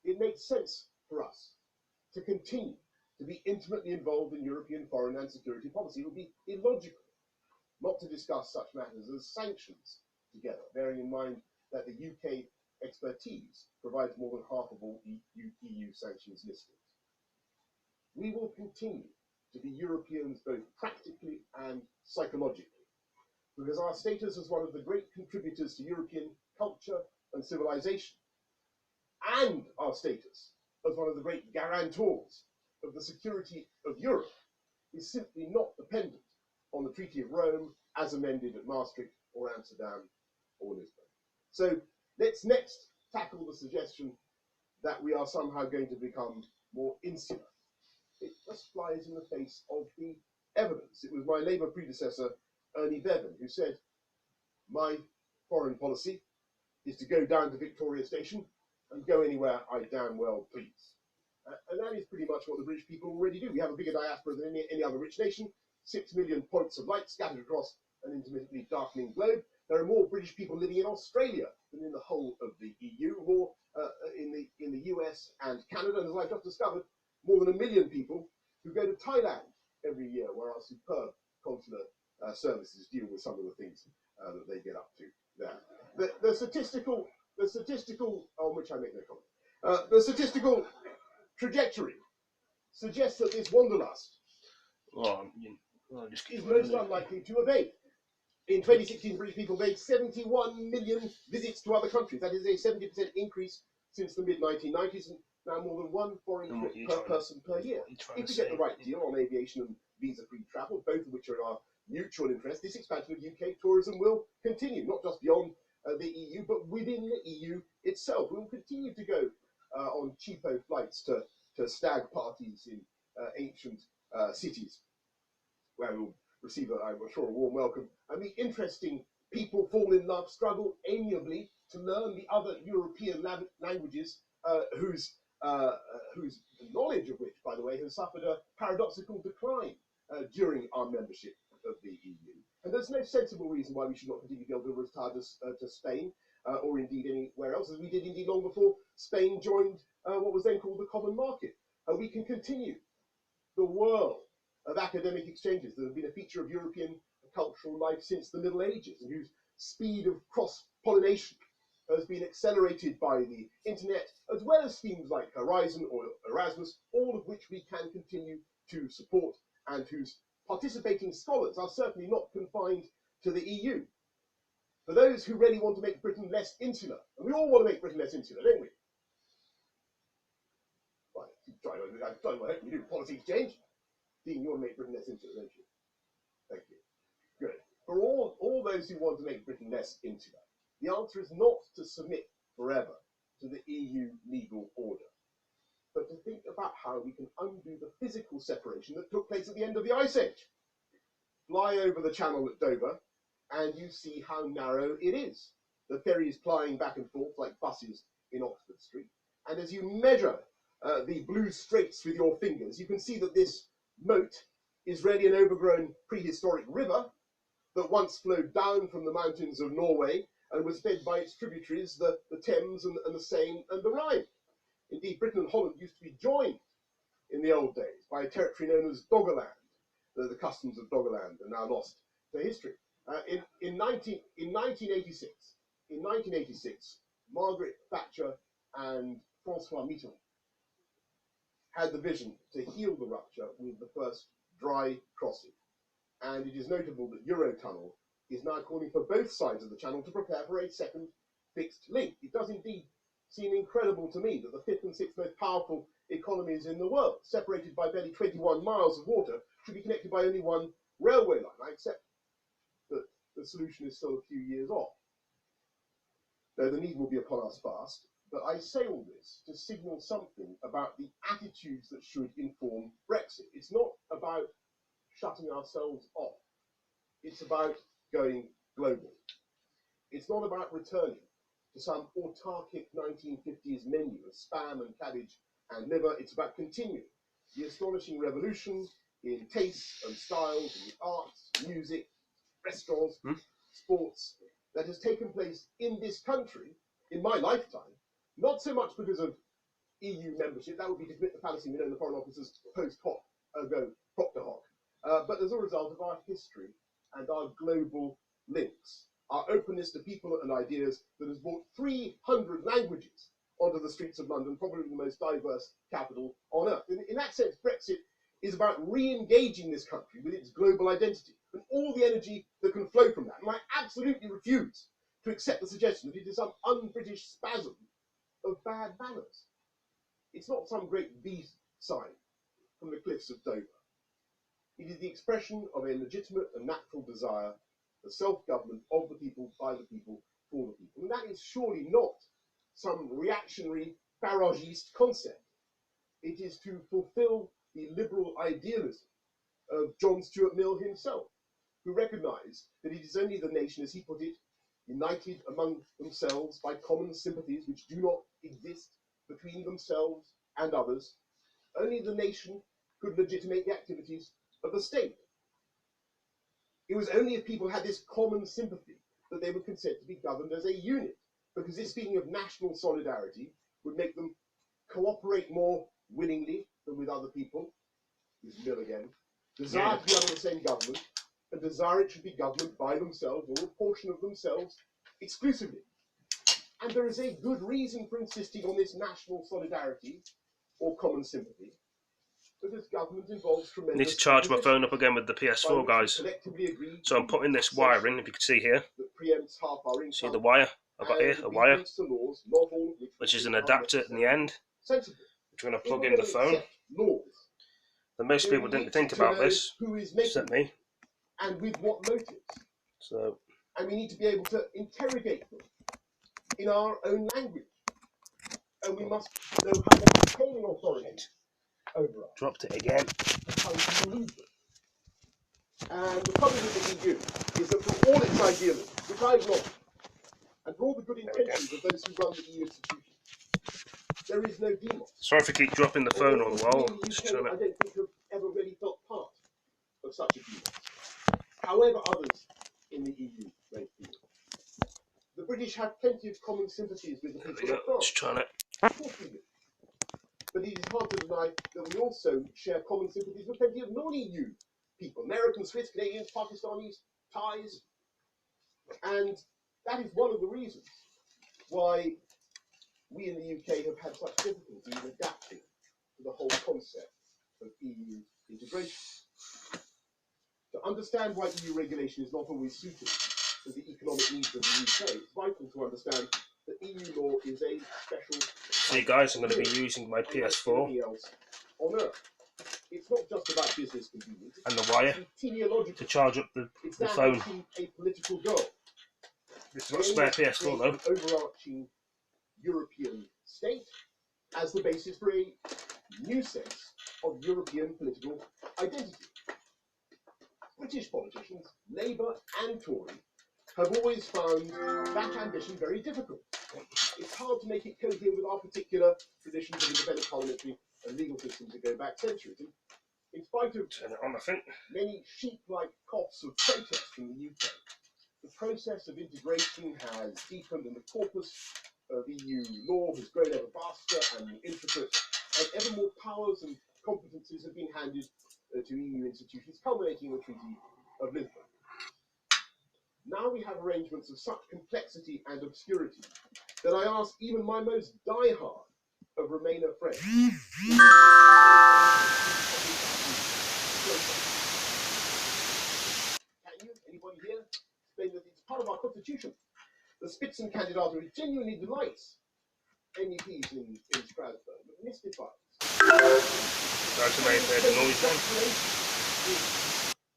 It makes sense for us to continue to be intimately involved in European foreign and security policy. It would be illogical not to discuss such matters as sanctions together, bearing in mind that the UK expertise provides more than half of all EU sanctions listings. We will continue to be Europeans both practically and psychologically, because our status as one of the great contributors to European culture and civilization, and our status as one of the great guarantors of the security of Europe, is simply not dependent on the Treaty of Rome as amended at Maastricht or Amsterdam or Lisbon. So let's next tackle the suggestion that we are somehow going to become more insular. It just flies in the face of the evidence. It was my Labour predecessor, Ernie Bevan, who said, my foreign policy is to go down to Victoria Station and go anywhere I damn well please. And that is pretty much what the British people already do. We have a bigger diaspora than any other rich nation, 6 million points of light scattered across an intermittently darkening globe. There are more British people living in Australia than in the whole of the EU, more in the US and Canada, and as I've just discovered, more than 1 million people who go to Thailand every year, where our superb consular services deal with some of the things that they get up to there. The statistical, on which I make no comment, the statistical trajectory suggests that this wanderlust is most unlikely to abate. In 2016, British people made 71 million visits to other countries. That is a 70% increase since the mid-1990s, and now more than one foreign trip per person per year. If we get the right deal on aviation and visa-free travel, both of which are in our mutual interest, this expansion of UK tourism will continue, not just beyond the EU, but within the EU itself. We will continue to go on cheapo flights to stag parties in ancient cities where we'll receive, I'm sure, a warm welcome, and the interesting people fall in love, struggle amiably to learn the other European languages, whose knowledge of which, by the way, has suffered a paradoxical decline during our membership of the EU. And there's no sensible reason why we should not continue to be able to retire to Spain, or indeed anywhere else, as we did indeed long before Spain joined what was then called the Common Market. And we can continue the whirl of academic exchanges that have been a feature of European cultural life since the Middle Ages, and whose speed of cross-pollination has been accelerated by the internet, as well as schemes like Horizon or Erasmus, all of which we can continue to support, and whose participating scholars are certainly not confined to the EU. For those who really want to make Britain less insular, and we all want to make Britain less insular, don't we? Right, I'm trying to help you do policy exchange. Dean, you want to make Britain less insular, don't you? Thank you. Good. For all those who want to make Britain less insular, the answer is not to submit forever to the EU legal order, but to think about how we can undo the physical separation that took place at the end of the Ice Age. Fly over the channel at Dover, and you see how narrow it is. The ferries plying back and forth like buses in Oxford Street. And as you measure the blue straits with your fingers, you can see that this moat is really an overgrown prehistoric river that once flowed down from the mountains of Norway and was fed by its tributaries, the Thames and the Seine and the Rhine. Indeed, Britain and Holland used to be joined in the old days by a territory known as Doggerland. The customs of Doggerland are now lost to history. In 1986, Margaret Thatcher and Francois Mitterrand had the vision to heal the rupture with the first dry crossing. And it is notable that Eurotunnel is now calling for both sides of the channel to prepare for a second fixed link. It does indeed seem incredible to me that the fifth and sixth most powerful economies in the world, separated by barely 21 miles of water, should be connected by only one railway line. I accept that the solution is still a few years off, though the need will be upon us fast. But I say all this to signal something about the attitudes that should inform Brexit. It's not about shutting ourselves off. It's about going global. It's not about returning to some autarkic 1950s menu of spam and cabbage and liver. It's about continuing the astonishing revolution in tastes and styles in the arts, music, restaurants, sports that has taken place in this country in my lifetime, not so much because of EU membership, that would be to commit the fallacy we know the Foreign Office's post hoc ergo propter hoc, but as a result of our history and our global links, our openness to people and ideas that has brought 300 languages onto the streets of London, probably the most diverse capital on earth. In that sense, Brexit is about re-engaging this country with its global identity and all the energy that can flow from that. And I absolutely refuse to accept the suggestion that it is some un-British spasm of bad manners. It's not some great B-side from the cliffs of Dover. It is the expression of a legitimate and natural desire for self-government of the people, by the people, for the people. And that is surely not some reactionary faragist concept. It is to fulfill the liberal idealism of John Stuart Mill himself, who recognized that it is only the nation, as he put it, united among themselves by common sympathies which do not exist between themselves and others. Only the nation could legitimate the activities of the state. It was only if people had this common sympathy that they would consent to be governed as a unit, because this feeling of national solidarity would make them cooperate more willingly than with other people. This is Mill again. Desire to be under the same government, and desire it should be government by themselves or a portion of themselves exclusively. And there is a good reason for insisting on this national solidarity or common sympathy, because government involves tremendous. I need to charge my phone up again with the PS4, guys. So I'm putting this wire in, if you can see here. See the wire I've got here, a wire, which is an adapter in the end, which I'm going to plug into the phone. And most people didn't think about this, except me. And with what motives? So, and we need to be able to interrogate them in our own language. And we must know how to obtain authority over us. Dropped it again. And how to remove them. And the problem with the EU is that for all its idealism, which I acknowledge, and for all the good intentions of those who run the EU institutions, there is no demos. Sorry if I keep dropping the phone all the while. We in the UK, I don't think have ever really felt part of such a demos. However others in the EU may feel. The British have plenty of common sympathies with the people of France. Just trying to. Of course we do. But it is hard to deny that we also share common sympathies with plenty of non-EU people. Americans, Swiss, Canadians, Pakistanis, Thais. And that is one of the reasons why we in the UK have had such difficulty in adapting to the whole concept of EU integration. To understand why EU regulation is not always suited to the economic needs of the UK, it's vital to understand that EU law is a special... So you guys, I'm going to be using my PS4 on Earth. It's not just about business convenience. and the wire to charge up the phone. A political goal. This is not a spare PS4 though. An overarching European state as the basis for a new sense of European political identity. British politicians, Labour and Tory, have always found that ambition very difficult. It's hard to make it cohere with our particular traditions of independent parliamentary and legal systems that go back centuries. In spite of many sheep-like coughs of protest from the UK, the process of integration has deepened and the corpus of EU law has grown ever vaster and more intricate, and ever more powers and competencies have been handed to EU institutions, culminating in the Treaty of Lisbon. Now we have arrangements of such complexity and obscurity that I ask even my most diehard of Remainer friends. Can you, anybody here, explain that it's part of our constitution? The Spitzenkandidat who genuinely delights MEPs in Strasbourg, but mystifies. That's the noise then.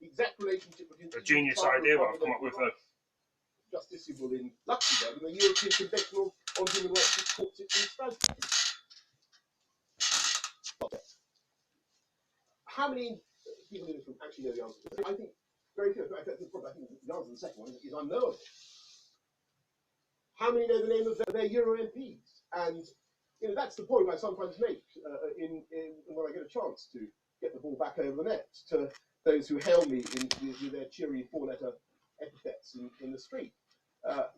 The exact relationship between a genius idea what I've come up with though. Justiciable in Luxembourg and the European Convention on Human Rights which courts it in Strasbourg. How many people in this room actually know the answer to this? I think very few. I think the answer to the second one is unknowable. How many know the name of their Euro MPs? And you know that's the point I sometimes make when I get a chance to get the ball back over the net to those who hail me with their cheery four-letter epithets in the street.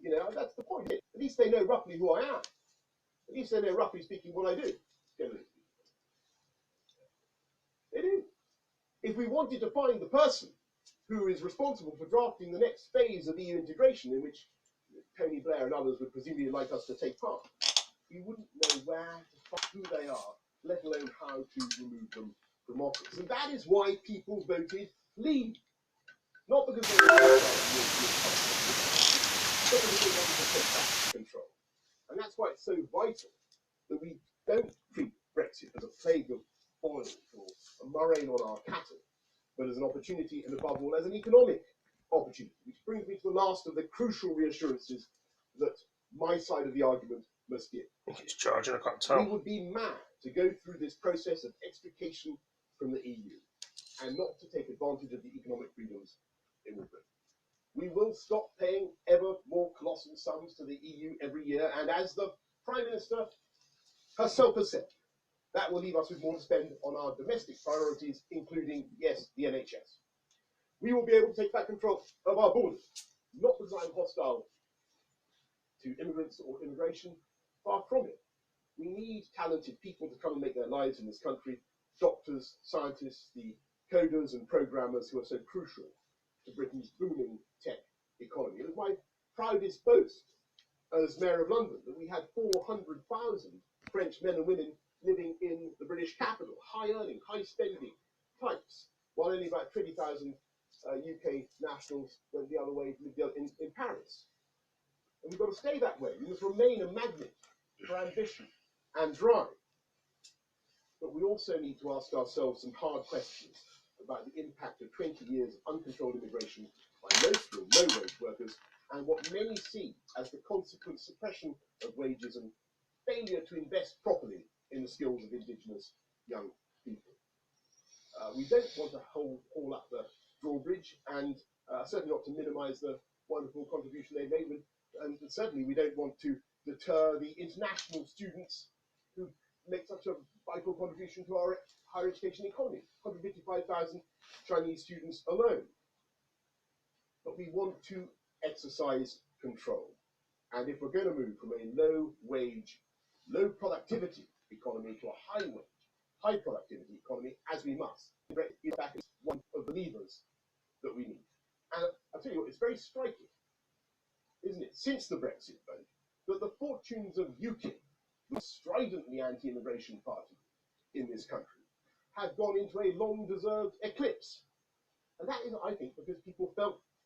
You know, that's the point. At least they know roughly who I am. At least they know roughly speaking what I do. Generally speaking. They do. If we wanted to find the person who is responsible for drafting the next phase of EU integration, in which Tony Blair and others would presumably like us to take part, we wouldn't know where to find who they are, let alone how to remove them from office. And that is why people voted Leave. Not because they were but because they wanted to take back control. And that's why it's so vital that we don't treat Brexit as a plague of oil or a murrain on our cattle, but as an opportunity and above all as an economic opportunity, which brings me to the last of the crucial reassurances that my side of the argument must give. It's charging, I can't tell. We would be mad to go through this process of extrication from the EU and not to take advantage of the economic freedoms it will bring. We will stop paying ever more colossal sums to the EU every year, and as the Prime Minister herself has said, that will leave us with more to spend on our domestic priorities, including, yes, the NHS. We will be able to take back control of our borders, not because I'm hostile to immigrants or immigration, far from it. We need talented people to come and make their lives in this country, doctors, scientists, the coders and programmers who are so crucial to Britain's booming tech economy. It was my proudest boast as Mayor of London that we had 400,000 French men and women living in the British capital, high-earning, high-spending types, while only about 20,000 UK nationals went the other way, lived in Paris. And we've got to stay that way. We must remain a magnet for ambition and drive. But we also need to ask ourselves some hard questions about the impact of 20 years of uncontrolled immigration by low-skilled, low-wage workers, and what many see as the consequent suppression of wages and failure to invest properly in the skills of indigenous young people. We don't want to haul up the drawbridge, and certainly not to minimise the wonderful contribution they've made. And certainly we don't want to deter the international students who make such a vital contribution to our higher education economy. 155,000 Chinese students alone. But we want to exercise control. And if we're going to move from a low wage, low productivity economy to a high wage, high productivity economy, as we must, Brexit back is one of the levers that we need. And I'll tell you what, it's very striking, isn't it, since the Brexit vote, that the fortunes of UKIP, the stridently anti-immigration party in this country, have gone into a long-deserved eclipse. And that is, I think, because people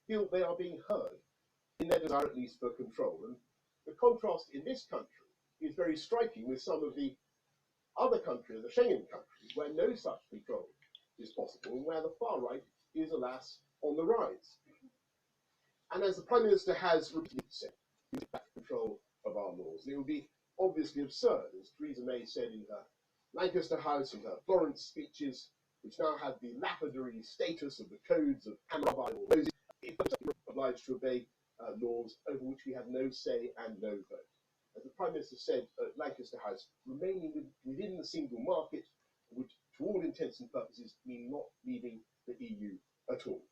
feel they are being heard in their desire, at least, for control. And the contrast in this country is very striking with some of the other countries, the Schengen countries, where no such control is possible, and where the far right is, alas, on the rise. And as the Prime Minister has repeatedly said, we take back control of our laws. And it would be obviously absurd, as Theresa May said in her Lancaster House and her Florence speeches, which now have the lapidary status of the codes of Hammurabi or Moses, if we're obliged to obey laws over which we have no say and no vote. As the Prime Minister said at Lancaster House, remaining within the single market would, to all intents and purposes, mean not leaving the EU at all.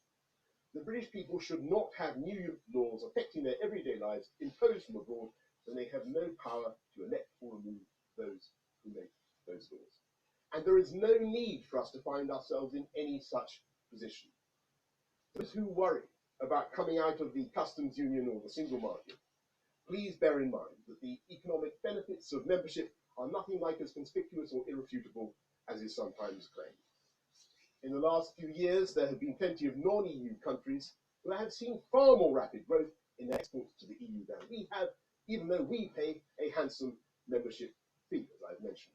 The British people should not have new laws affecting their everyday lives imposed from abroad, when they have no power to elect or remove those who make those laws. And there is no need for us to find ourselves in any such position. Those who worry about coming out of the customs union or the single market, please bear in mind that the economic benefits of membership are nothing like as conspicuous or irrefutable as is sometimes claimed. In the last few years, there have been plenty of non-EU countries who have seen far more rapid growth in their exports to the EU than we have, even though we pay a handsome membership fee, as I've mentioned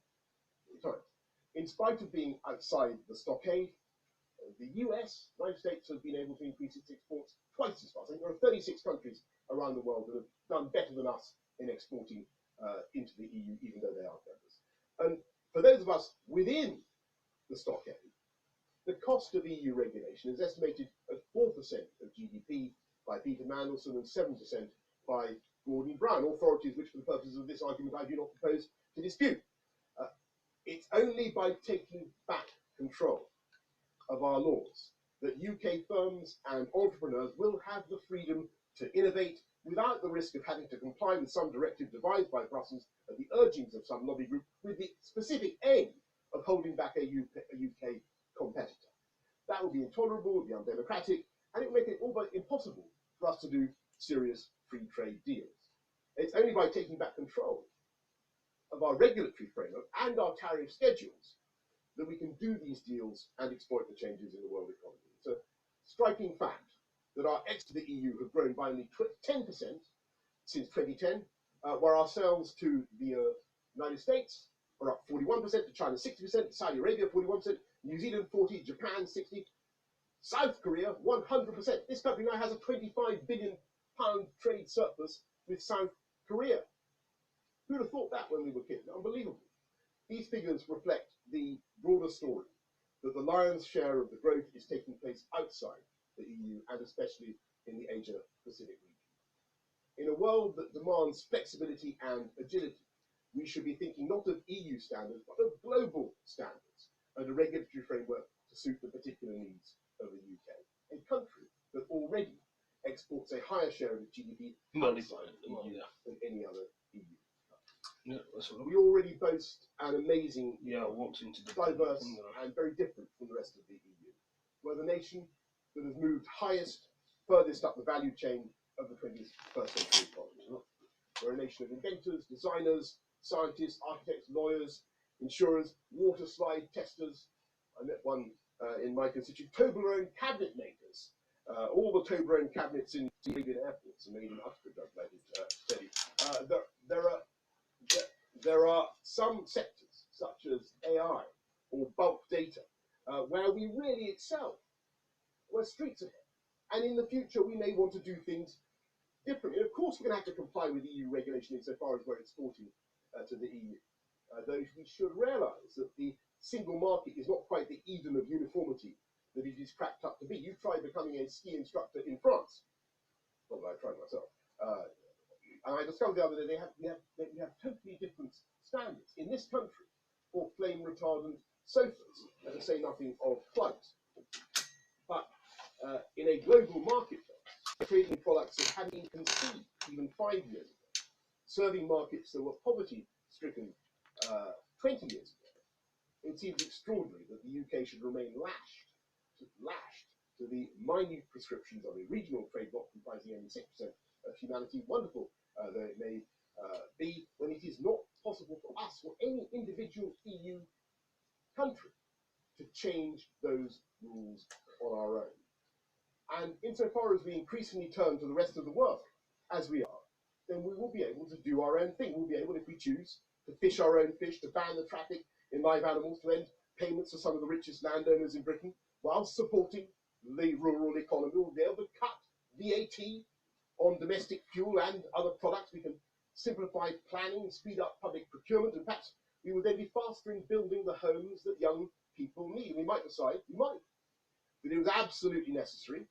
many times. In spite of being outside the stockade, the US, United States, has been able to increase its exports twice as fast. I think there are 36 countries around the world that have done better than us in exporting into the EU, even though they aren't members. And for those of us within the stockade, the cost of EU regulation is estimated at 4% of GDP by Peter Mandelson and 7% by Gordon Brown, authorities which, for the purposes of this argument, I do not propose to dispute. It's only by taking back control of our laws that UK firms and entrepreneurs will have the freedom to innovate without the risk of having to comply with some directive devised by Brussels at the urgings of some lobby group, with the specific aim of holding back a UK competitor. That would be intolerable, would be undemocratic, and it would make it all but impossible for us to do serious free trade deals. It's only by taking back control of our regulatory framework and our tariff schedules that we can do these deals and exploit the changes in the world economy. It's a striking fact that our exports to the EU have grown by only 10% since 2010, where our sales to the United States are up 41%, to China 60%, Saudi Arabia 41%, New Zealand 40%, Japan 60%, South Korea 100%. This country now has a £25 billion trade surplus with South Korea. Who'd have thought that when we were kids? Unbelievable. These figures reflect the broader story, that the lion's share of the growth is taking place outside the EU, and especially in the Asia-Pacific region. In a world that demands flexibility and agility, we should be thinking not of EU standards, but of global standards and a regulatory framework to suit the particular needs of the UK, a country that already exports a higher share of its GDP outside the EU than any other EU. Yeah, that's what we already boast an amazing, diverse, thing, and very different from the rest of the EU. We're the nation that has moved highest, furthest up the value chain of the 21st century economy. We're a nation of inventors, designers, scientists, architects, lawyers, insurers, water slide testers. I met one in my constituency, Toblerone cabinet makers. All the Toblerone cabinets in Arabian airports are made in Uxbridge, I'm glad to tell you. There are some sectors, such as AI or bulk data, where we really excel. We're streets ahead. And in the future, we may want to do things differently. And of course, we're going to have to comply with EU regulation insofar as we're exporting to the EU. Though we should realise that the single market is not quite the Eden of uniformity that it is cracked up to be. You tried becoming a ski instructor in France. Not that I tried myself. And I discovered the other day we have totally different standards in this country for flame retardant sofas, to say nothing of plugs. But in a global marketplace, trading products that hadn't been conceived even 5 years ago, serving markets that were poverty-stricken 20 years ago, it seems extraordinary that the UK should remain lashed to the minute prescriptions of a regional trade bloc comprising only 6% of humanity, wonderful though it may be, when it is not possible for us or any individual EU country to change those rules on our own. And insofar as we increasingly turn to the rest of the world, as we are, then we will be able to do our own thing. We'll be able, if we choose, to fish our own fish, to ban the traffic in live animals, to end payments to some of the richest landowners in Britain, while supporting the rural economy. We'll be able to cut VAT on domestic fuel and other products. We can simplify planning, speed up public procurement, and perhaps we will then be faster in building the homes that young people need. We might decide, that it was absolutely necessary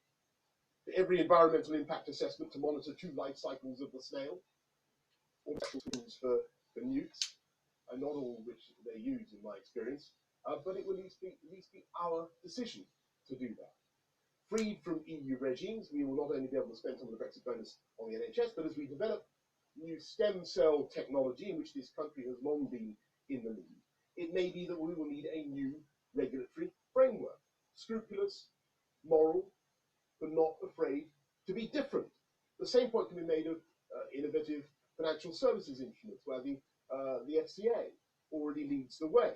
for every environmental impact assessment to monitor 2 life cycles of the snail, or special tools for newts, and not all which they use in my experience, but it will at least be our decision to do that. Freed from EU regimes, we will not only be able to spend some of the Brexit bonus on the NHS, but as we develop new stem cell technology, in which this country has long been in the lead, it may be that we will need a new regulatory framework, scrupulous, moral, but not afraid to be different. The same point can be made of innovative financial services instruments, where the FCA already leads the way.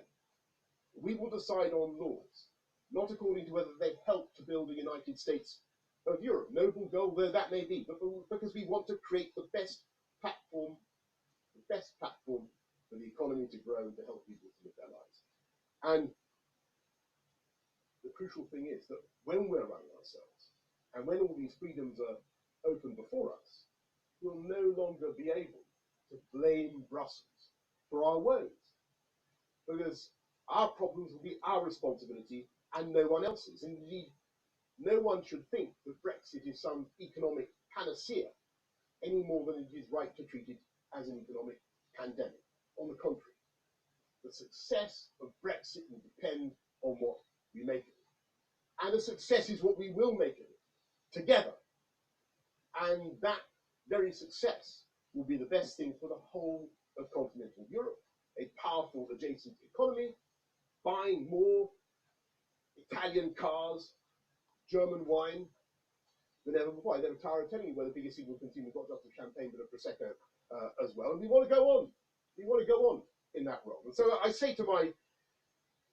We will decide on laws, not according to whether they help to build the United States of Europe, noble goal though that may be, but because we want to create the best platform for the economy to grow and to help people to live their lives. And the crucial thing is that when we're running ourselves, and when all these freedoms are open before us, we'll no longer be able to blame Brussels for our woes, because our problems will be our responsibility and no one else's. Indeed, no one should think that Brexit is some economic panacea any more than it is right to treat it as an economic pandemic. On the contrary, the success of Brexit will depend on what we make of it. And the success is what we will make of it, together. And that very success will be the best thing for the whole of continental Europe, a powerful adjacent economy, buying more Italian cars, German wine than ever before. I never tire of telling you we're the biggest single consumer, not just of champagne, but of Prosecco as well. And we want to go on. We want to go on in that role. And so I say to my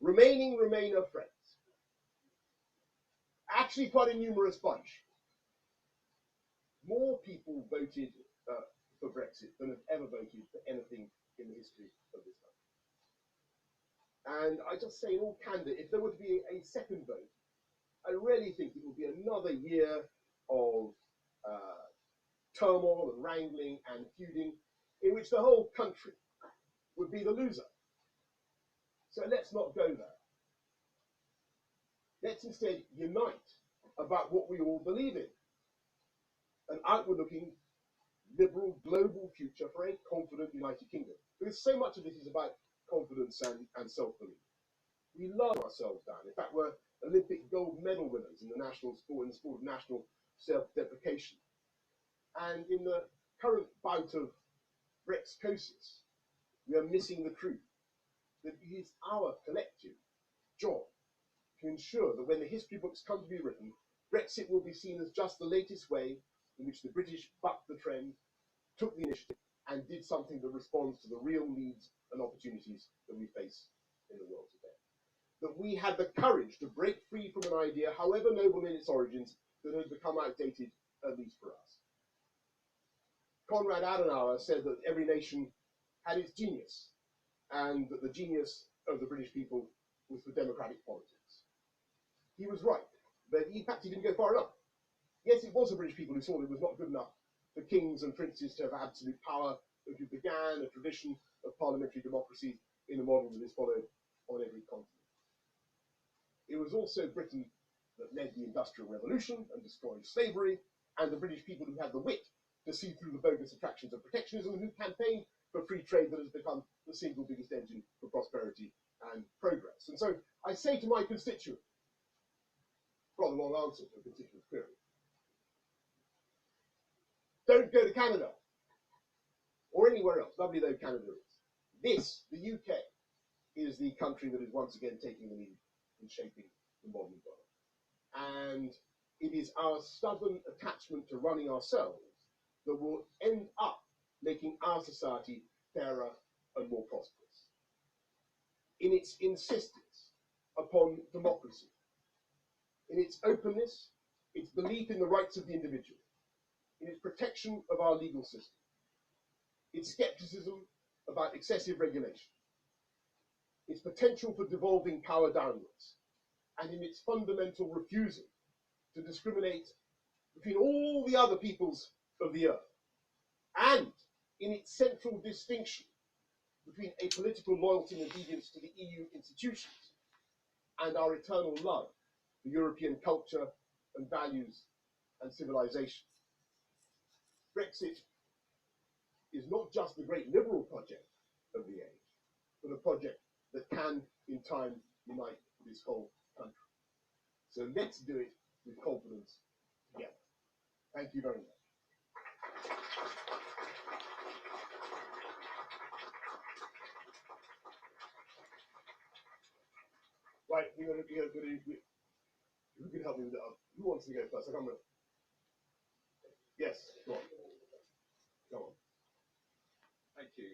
Remainer friends, actually quite a numerous bunch, more people voted for Brexit than have ever voted for anything in the history of this country. And I just say in all candor, if there were to be a second vote, I really think it will be another year of turmoil and wrangling and feuding in which the whole country would be the loser. So let's not go there. Let's instead unite about what we all believe in. An outward-looking, liberal, global future for a confident United Kingdom. Because so much of this is about confidence and self-belief. We lower ourselves down. In fact, we're Olympic gold medal winners in the national sport, in the sport of national self-deprecation. And in the current bout of Brexcosis, we are missing the truth that it is our collective job to ensure that when the history books come to be written, Brexit will be seen as just the latest way in which the British bucked the trend, took the initiative, and did something that responds to the real needs and opportunities that we face in the world today. That we had the courage to break free from an idea, however noble in its origins, that had become outdated, at least for us. Konrad Adenauer said that every nation had its genius, and that the genius of the British people was for democratic politics. He was right, but in fact he didn't go far enough. Yes, it was the British people who saw it was not good enough for kings and princes to have absolute power, but who began a tradition of parliamentary democracy in a model that is followed on every continent. It was also Britain that led the Industrial Revolution and destroyed slavery, and the British people who had the wit to see through the bogus attractions of protectionism and who campaigned for free trade that has become the single biggest engine for prosperity and progress. And so I say to my constituent, rather long answer to a constituent query, don't go to Canada or anywhere else, lovely though Canada is. This, the UK, is the country that is once again taking the lead in shaping the modern world. And it is our stubborn attachment to running ourselves that will end up making our society fairer and more prosperous. In its insistence upon democracy, in its openness, its belief in the rights of the individual, in its protection of our legal system, its skepticism about excessive regulation, its potential for devolving power downwards, and in its fundamental refusal to discriminate between all the other peoples of the earth, and in its central distinction between a political loyalty and obedience to the EU institutions and our eternal love for European culture and values and civilization. Brexit is not just the great liberal project of the age, but a project that can, in time, unite this whole country. So let's do it with confidence together. Thank you very much. Right, who can help me with that? Who wants to go first? I can't remember. Yes, go on. Go on. Thank you,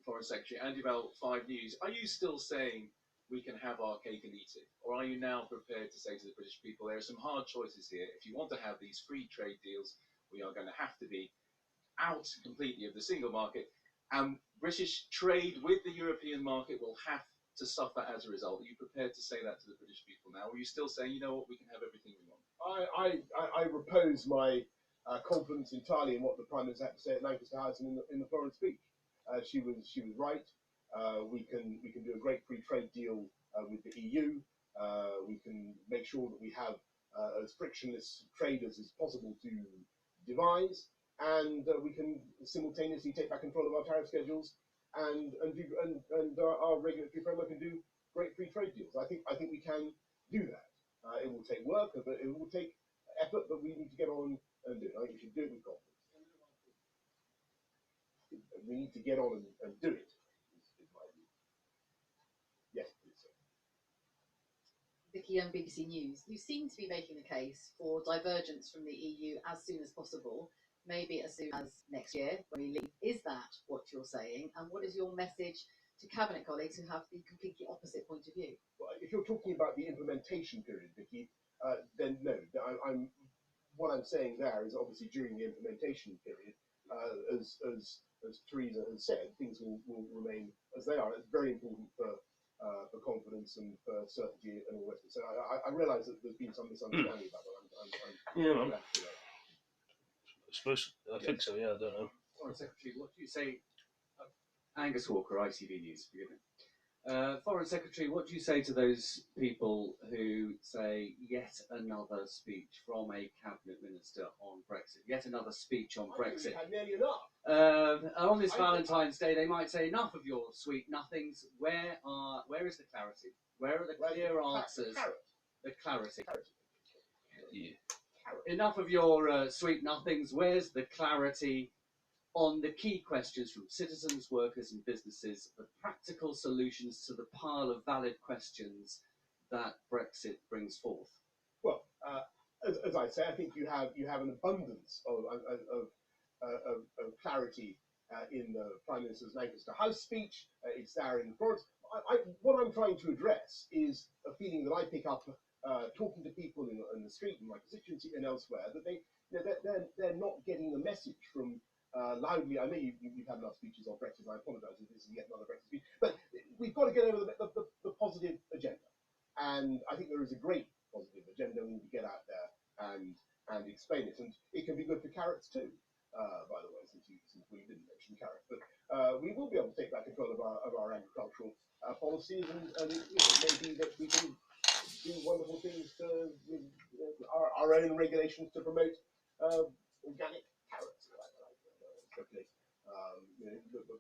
Foreign Secretary. Andy Bell, 5 News. Are you still saying we can have our cake and eat it? Or are you now prepared to say to the British people, there are some hard choices here. If you want to have these free trade deals, we are going to have to be out completely of the single market. And British trade with the European market will have to suffer as a result. Are you prepared to say that to the British people now? Or are you still saying, you know what, we can have everything we want? I repose my confidence entirely in what the Prime Minister had to say at Lancaster House and in the Florence speech. She was right. We can do a great free trade deal with the EU. We can make sure that we have as frictionless trade as is possible to devise, and we can simultaneously take back control of our tariff schedules and our regulatory framework and do great free trade deals. I think we can do that. It will take work, but it will take effort, but we need to get on and do it. I think we should do it with confidence. We need to get on and do it, is my view. Yes, please, sir. Vicky Young, BBC News. You seem to be making the case for divergence from the EU as soon as possible, maybe as soon as next year when we leave. Is that what you're saying? And what is your message to Cabinet colleagues who have the completely opposite point of view? Well, if you're talking about the implementation period, Vicky, then no. What I'm saying there is obviously during the implementation period, as Theresa has said, things will remain as they are. It's very important for confidence and for certainty and all the rest of it. So I realise that there's been some misunderstanding about that. I think so, yeah, I don't know. Foreign Secretary, what do you say? Angus Walker, ITV News, forgive me. Foreign Secretary, what do you say to those people who say yet another speech from a cabinet minister on Brexit, yet another speech on Brexit? Had nearly enough. On this Valentine's Day, they might say enough of your sweet nothings. Where is the clarity? Where are the clear answers? The clarity. Yeah. Enough of your sweet nothings. Where's the clarity on the key questions from citizens, workers and businesses, the practical solutions to the pile of valid questions that Brexit brings forth? Well, as I say, I think you have an abundance of clarity in the Prime Minister's Lancaster House speech. It's there in Florence. What I'm trying to address is a feeling that I pick up talking to people in the street, in my constituency and elsewhere, that they're not getting the message from loudly. I know you've had enough speeches on Brexit. I apologise if this is yet another Brexit speech, but we've got to get over the positive agenda, and I think there is a great positive agenda. We need to get out there and explain it, and it can be good for carrots too. By the way, since we didn't mention carrots, but we will be able to take back control of our agricultural policies, and it may be that we can do wonderful things our own regulations to promote organic carrots.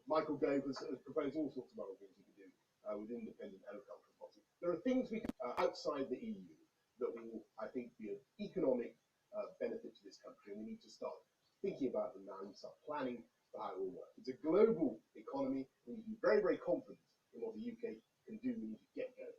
Michael Gove has proposed all sorts of other things we can do with independent agricultural policy. There are things we can outside the EU that will, I think, be of economic benefit to this country, and we need to start thinking about them now and start planning for how it will work. It's a global economy, and you can be very, very confident in what the UK can do when you get going.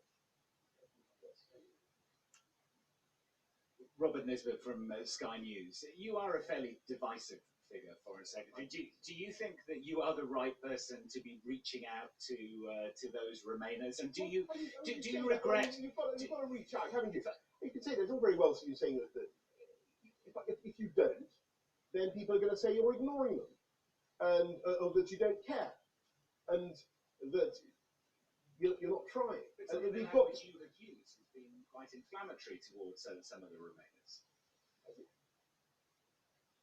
Robert Nisbet from Sky News. You are a fairly divisive figure, Foreign Secretary. Do you think that you are the right person to be reaching out to those Remainers? And do you regret? You've got to reach out, haven't you? You can say that's all very well. So you're saying that if you don't, then people are going to say you're ignoring them, and or that you don't care, and that you're not trying. But some of the language you have used has been quite inflammatory towards some of the Remainers.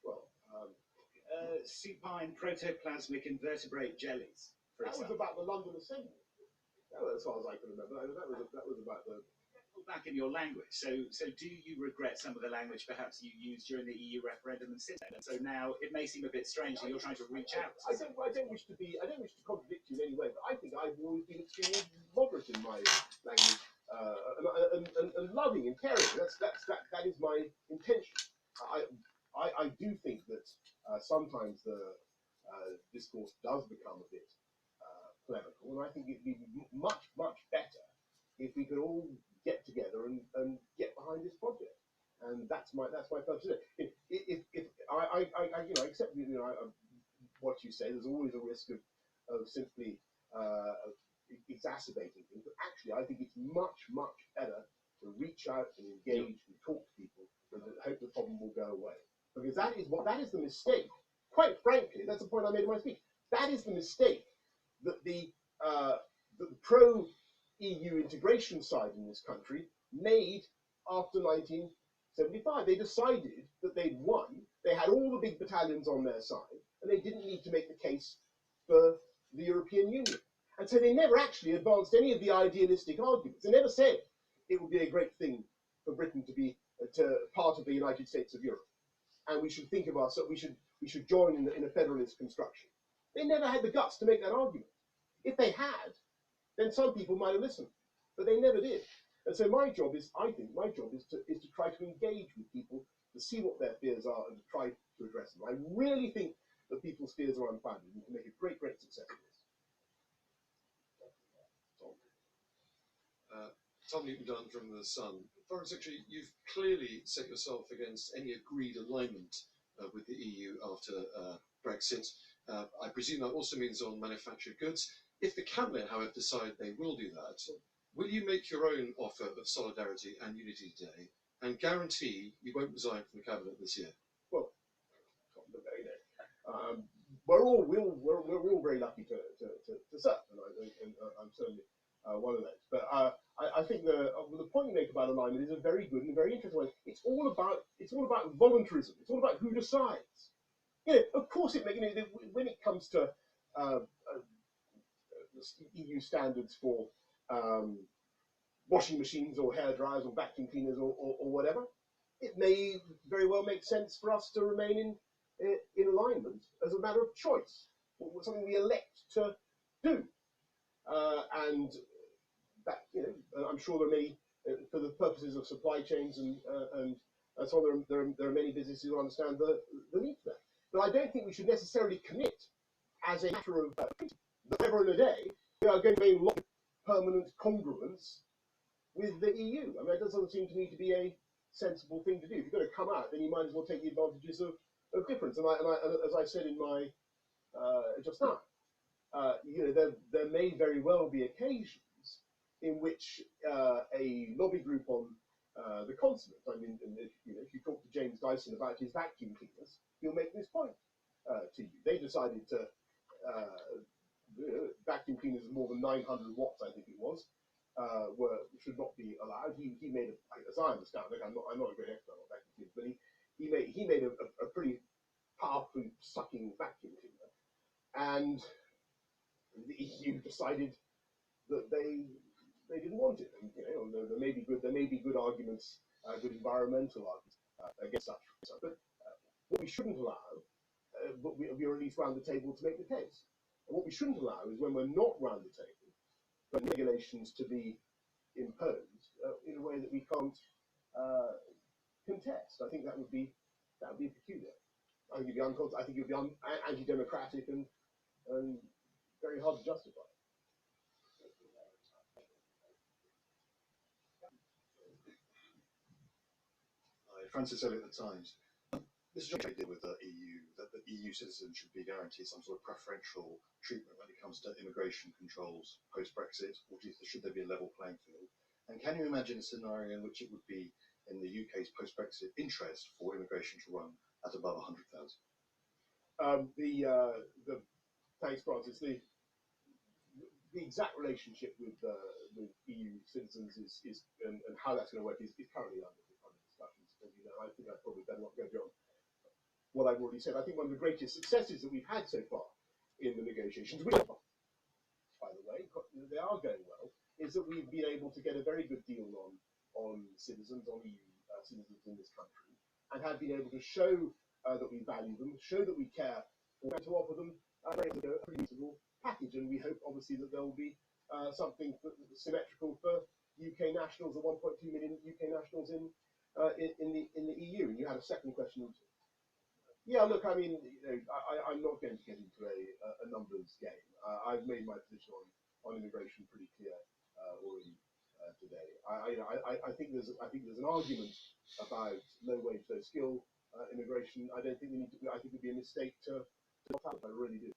Well, supine protoplasmic invertebrate jellies, for that example. was about the London Assembly. That was, as far as I can remember, that was about the. Back in your language. So do you regret some of the language perhaps you used during the EU referendum and since then? And so now it may seem a bit strange that you're trying to reach out. I don't wish to contradict you in any way, but I think I've always been extremely moderate in my language and loving and caring. That is my intention. I do think that sometimes the discourse does become a bit polemical, and I think it'd be much better if we could all get together and get behind this project, and that's my purpose. If I accept what you say, there's always a risk of simply exacerbating things, but actually I think it's much better to reach out and engage and talk to people and hope the problem will go away, because that is the mistake. Quite frankly, that's the point I made in my speech. That is the mistake that the pro-EU integration side in this country made after 1975. They decided that they'd won, they had all the big battalions on their side, and they didn't need to make the case for the European Union. And so they never actually advanced any of the idealistic arguments. They never said it would be a great thing for Britain to be part of the United States of Europe, and we should think of ourselves, we should join in a federalist construction. They never had the guts to make that argument. If they had, then some people might have listened, but they never did. And so my job is to try to engage with people, to see what their fears are, and to try to address them. I really think that people's fears are unfounded, and we can make a great success of this. Tom Newton-Dunn from The Sun. Foreign Secretary, you've clearly set yourself against any agreed alignment with the EU after Brexit. I presume that also means on manufactured goods. If the Cabinet, however, decide they will do that, will you make your own offer of solidarity and unity today and guarantee you won't resign from the Cabinet this year? Well, we're all very lucky to serve, and I'm certainly one of those. But I think the point you make about alignment is a very good and very interesting one. It's all about voluntarism. It's all about who decides. Of course, when it comes to EU standards for washing machines or hair dryers or vacuum cleaners or whatever, it may very well make sense for us to remain in alignment as a matter of choice, something we elect to do. And that, I'm sure there are many, for the purposes of supply chains and so on, there are many businesses who understand the need for that. But I don't think we should necessarily commit as a matter of that ever in a day we are going to be locked permanent congruence with the EU. I mean, that doesn't seem to me to be a sensible thing to do. If you're going to come out, then you might as well take the advantages of difference. And as I said in my just now, there may very well be occasions in which a lobby group on the continent, I mean, if you talk to James Dyson about his vacuum cleaners, he'll make this point to you. They decided to vacuum cleaners of more than 900 watts, I think it was, should not be allowed. He made, as I understand it, I'm not a great expert on vacuum cleaners, but he made a pretty powerfully sucking vacuum cleaner, and the EU decided that they didn't want it. And, there may be good arguments, good environmental arguments. against such. But what we shouldn't allow, but we're at least round the table to make the case. And what we shouldn't allow is when we're not round the table, for regulations to be imposed in a way that we can't contest. I think that would be peculiar. I think it would be anti-democratic and very hard to justify. Francis Elliott at the Times. This is a deal with the EU, that the EU citizens should be guaranteed some sort of preferential treatment when it comes to immigration controls post-Brexit, or should there be a level playing field? And can you imagine a scenario in which it would be in the UK's post-Brexit interest for immigration to run at above 100,000? Thanks, Francis. The exact relationship with EU citizens is and how that's going to work is currently under discussions. As you know, I think I probably better not go beyond what I've already said. I think one of the greatest successes that we've had so far in the negotiations, which, by the way, they are going well, is that we've been able to get a very good deal on citizens, on EU citizens in this country, and have been able to show that we value them, show that we care, and to offer them a reasonable package. And we hope, obviously, that there will be something symmetrical for UK nationals, the 1.2 million UK nationals in the EU. And you had a second question. Yeah, look, I mean, I'm not going to get into a numbers game. I've made my position on immigration pretty clear already today. I think there's an argument about low wage, low skill immigration. I don't think we need to. I think it would be a mistake to I really do.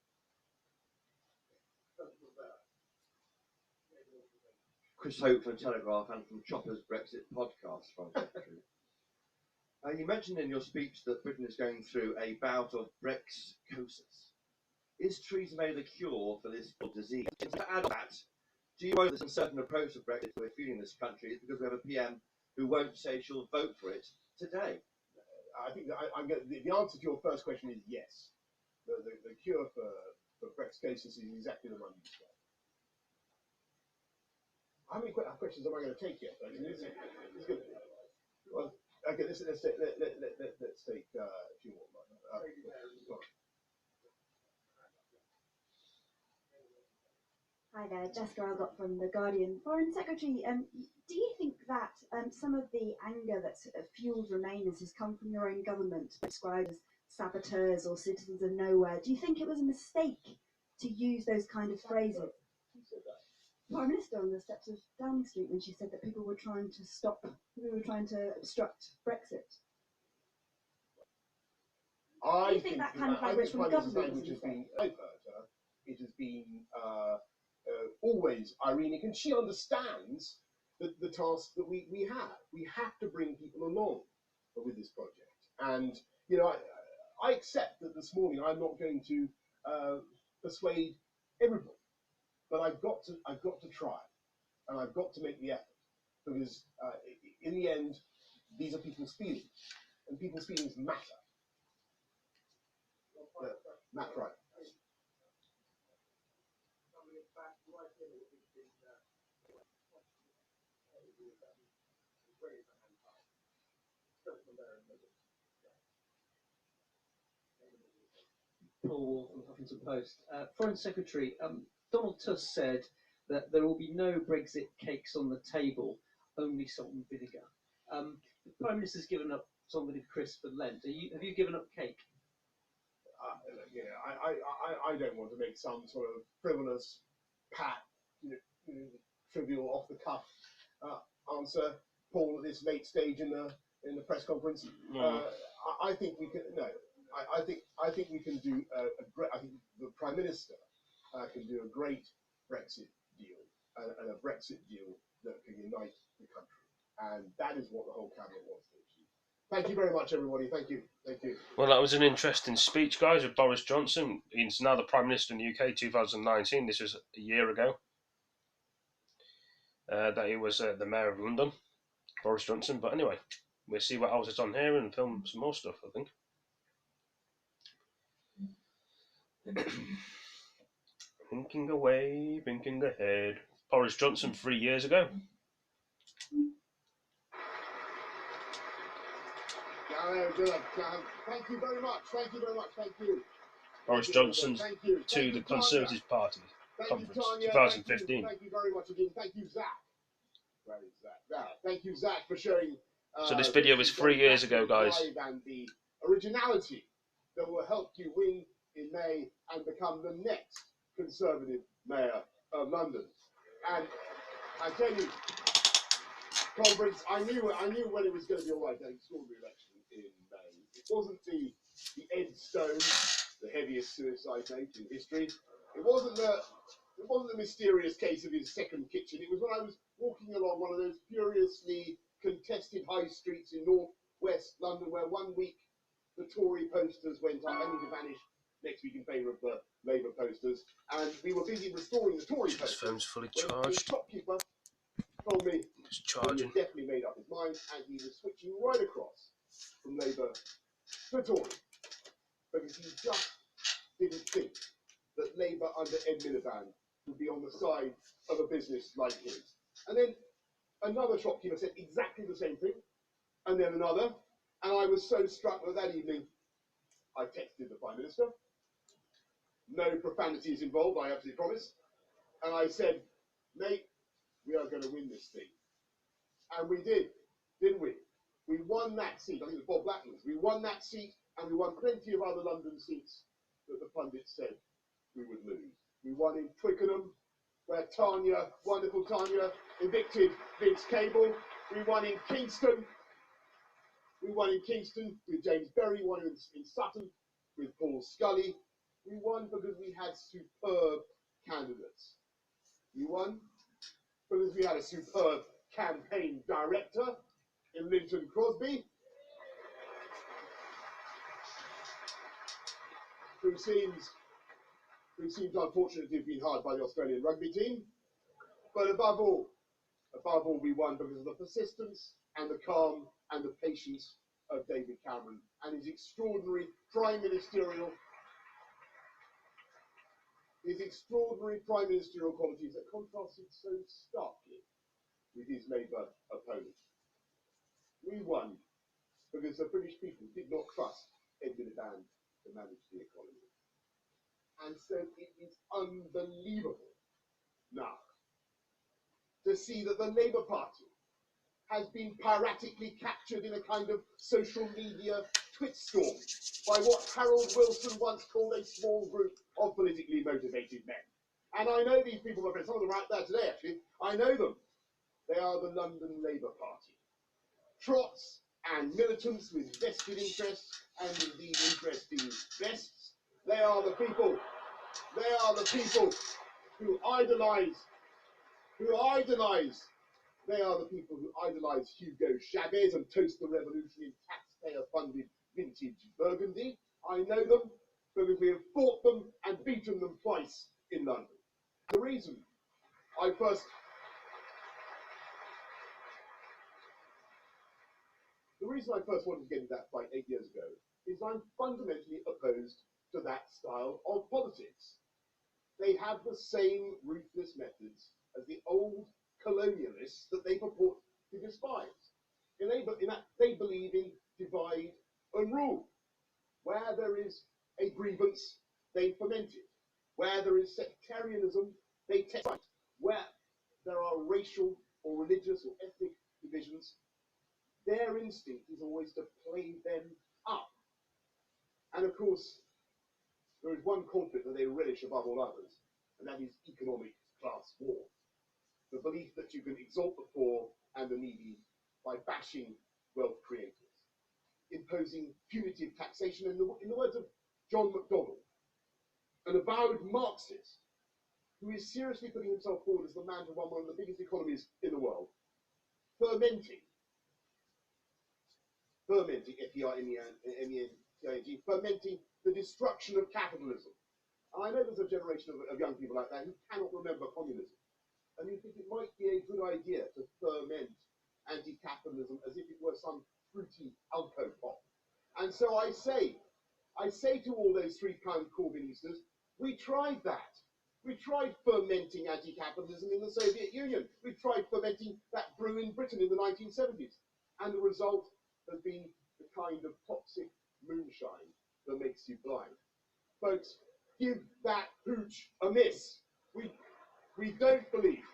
Chris Hope from Telegraph and from Chopper's Brexit podcast, Foreign Secretary. You mentioned in your speech that Britain is going through a bout of Brexcosis. Is Theresa May the cure for this disease? To add that, do you know this uncertain approach to Brexit we're feeling in this country is because we have a PM who won't say she'll vote for it today? I think that the answer to your first question is yes. The cure for Brexcosis is exactly the one you described. How many questions am I going to take yet? It's good. Well, okay, let's take a few more. Hi there, Jessica Algott from The Guardian. Foreign Secretary, do you think that some of the anger that's fueled Remainers has come from your own government, described as saboteurs or citizens of nowhere? Do you think it was a mistake to use those kind of phrases? Prime Minister on the steps of Downing Street when she said that people were trying to obstruct Brexit. I think that kind of language from the government has been it has been always ironic, and she understands the task that we have. We have to bring people along with this project, and you know, I accept that this morning I'm not going to persuade everybody. But I've got to try, and I've got to make the effort, because in the end, these are people's feelings, and people's feelings matter. Matt, right. Paul Wall from Huffington Post. Foreign Secretary, Donald Tusk said that there will be no Brexit cakes on the table, only salt and vinegar. The Prime Minister's given up salt and vinegar crisps for Lent. Have you given up cake? I don't want to make some sort of frivolous, trivial, off the cuff answer, Paul, at this late stage in the press conference. I think we can. No, I think we can do a great. I think the Prime Minister can do a great Brexit deal and a Brexit deal that can unite the country, and that is what the whole cabinet wants to achieve. Thank you very much, everybody. Thank you. Thank you. Well, that was an interesting speech, guys, with Boris Johnson. He's now the Prime Minister in the UK, 2019. This was a year ago that he was the Mayor of London, Boris Johnson. But anyway, we'll see what else is on here and film some more stuff, I think. Thinking away, thinking ahead. Boris Johnson 3 years ago. Thank you very much. Thank you very much. Thank you. Boris Johnson to the Conservative Party conference, 2015. Thank you very much again. Thank you, Zach. Where is Zach? Thank you, Zach, for sharing. So this video was 3 years ago, guys. And the originality that will help you win in May and become the next Conservative Mayor of London. And I tell you, conference, I knew when it was going to be all right, that extraordinary election in May. It wasn't the Ed Stone, the heaviest suicide note in history. It wasn't the mysterious case of his second kitchen. It was when I was walking along one of those furiously contested high streets in north-west London, where one week the Tory posters went up, only to vanish next week in favour of the Labour posters, and we were busy restoring the Tory posters. This phone's fully The charged. shopkeeper told me It's charging. he had definitely made up his mind, and he was switching right across from Labour to Tory, because he just didn't think that Labour under Ed Miliband would be on the side of a business like his. And then another shopkeeper said exactly the same thing, and then another, and I was so struck that evening I texted the Prime Minister. No profanities involved, I absolutely promise. And I said, mate, we are going to win this thing. And we did, didn't we? We won that seat. I think it was Bob Blackman's. We won that seat, and we won plenty of other London seats that the pundits said we would lose. We won in Twickenham, where Tanya, wonderful Tanya, evicted Vince Cable. We won in Kingston. We won in Kingston with James Berry. We won in Sutton with Paul Scully. We won because we had superb candidates. We won because we had a superb campaign director in Linton Crosby, who seems unfortunate to have been hired by the Australian rugby team. But above all, we won because of the persistence and the calm and the patience of David Cameron and his extraordinary prime ministerial qualities that contrasted so starkly with his Labour opponent. We won because the British people did not trust Ed Miliband to manage the economy. And so it is unbelievable now to see that the Labour Party has been piratically captured in a kind of social media twitstorm by what Harold Wilson once called a small group of politically motivated men. And I know these people, my friends, some of them are out there today actually, I know them. They are the London Labour Party. Trots and militants with vested interests and indeed interesting vests. They are the people who idolise. They are the people who idolise Hugo Chavez and toast the revolution in taxpayer-funded vintage Burgundy. I know them because we have fought them and beaten them twice in London. The reason I first wanted to get into that fight 8 years ago is I'm fundamentally opposed to that style of politics. They have the same ruthless methods as the old colonialists that they purport to despise. In that they believe in divide and rule. Where there is a grievance, they foment it. Where there is sectarianism, they take it. Where there are racial or religious or ethnic divisions, their instinct is always to play them up. And of course, there is one conflict that they relish above all others, and that is economic class war. The belief that you can exalt the poor and the needy by bashing wealth creators, imposing punitive taxation. In the words of John MacDonald, an avowed Marxist who is seriously putting himself forward as the man to run one of the biggest economies in the world, fermenting, F-E-R-M-E-N-T-I-N-G, fermenting the destruction of capitalism. And I know there's a generation of young people like that who cannot remember communism, and who think it might be a good idea to ferment anti-capitalism as if it were some fruity alcopop. And so I say to all those three-pound Corbynistas, we tried that. We tried fermenting anti-capitalism in the Soviet Union. We tried fermenting that brew in Britain in the 1970s. And the result has been the kind of toxic moonshine that makes you blind. Folks, give that pooch a miss. We don't believe.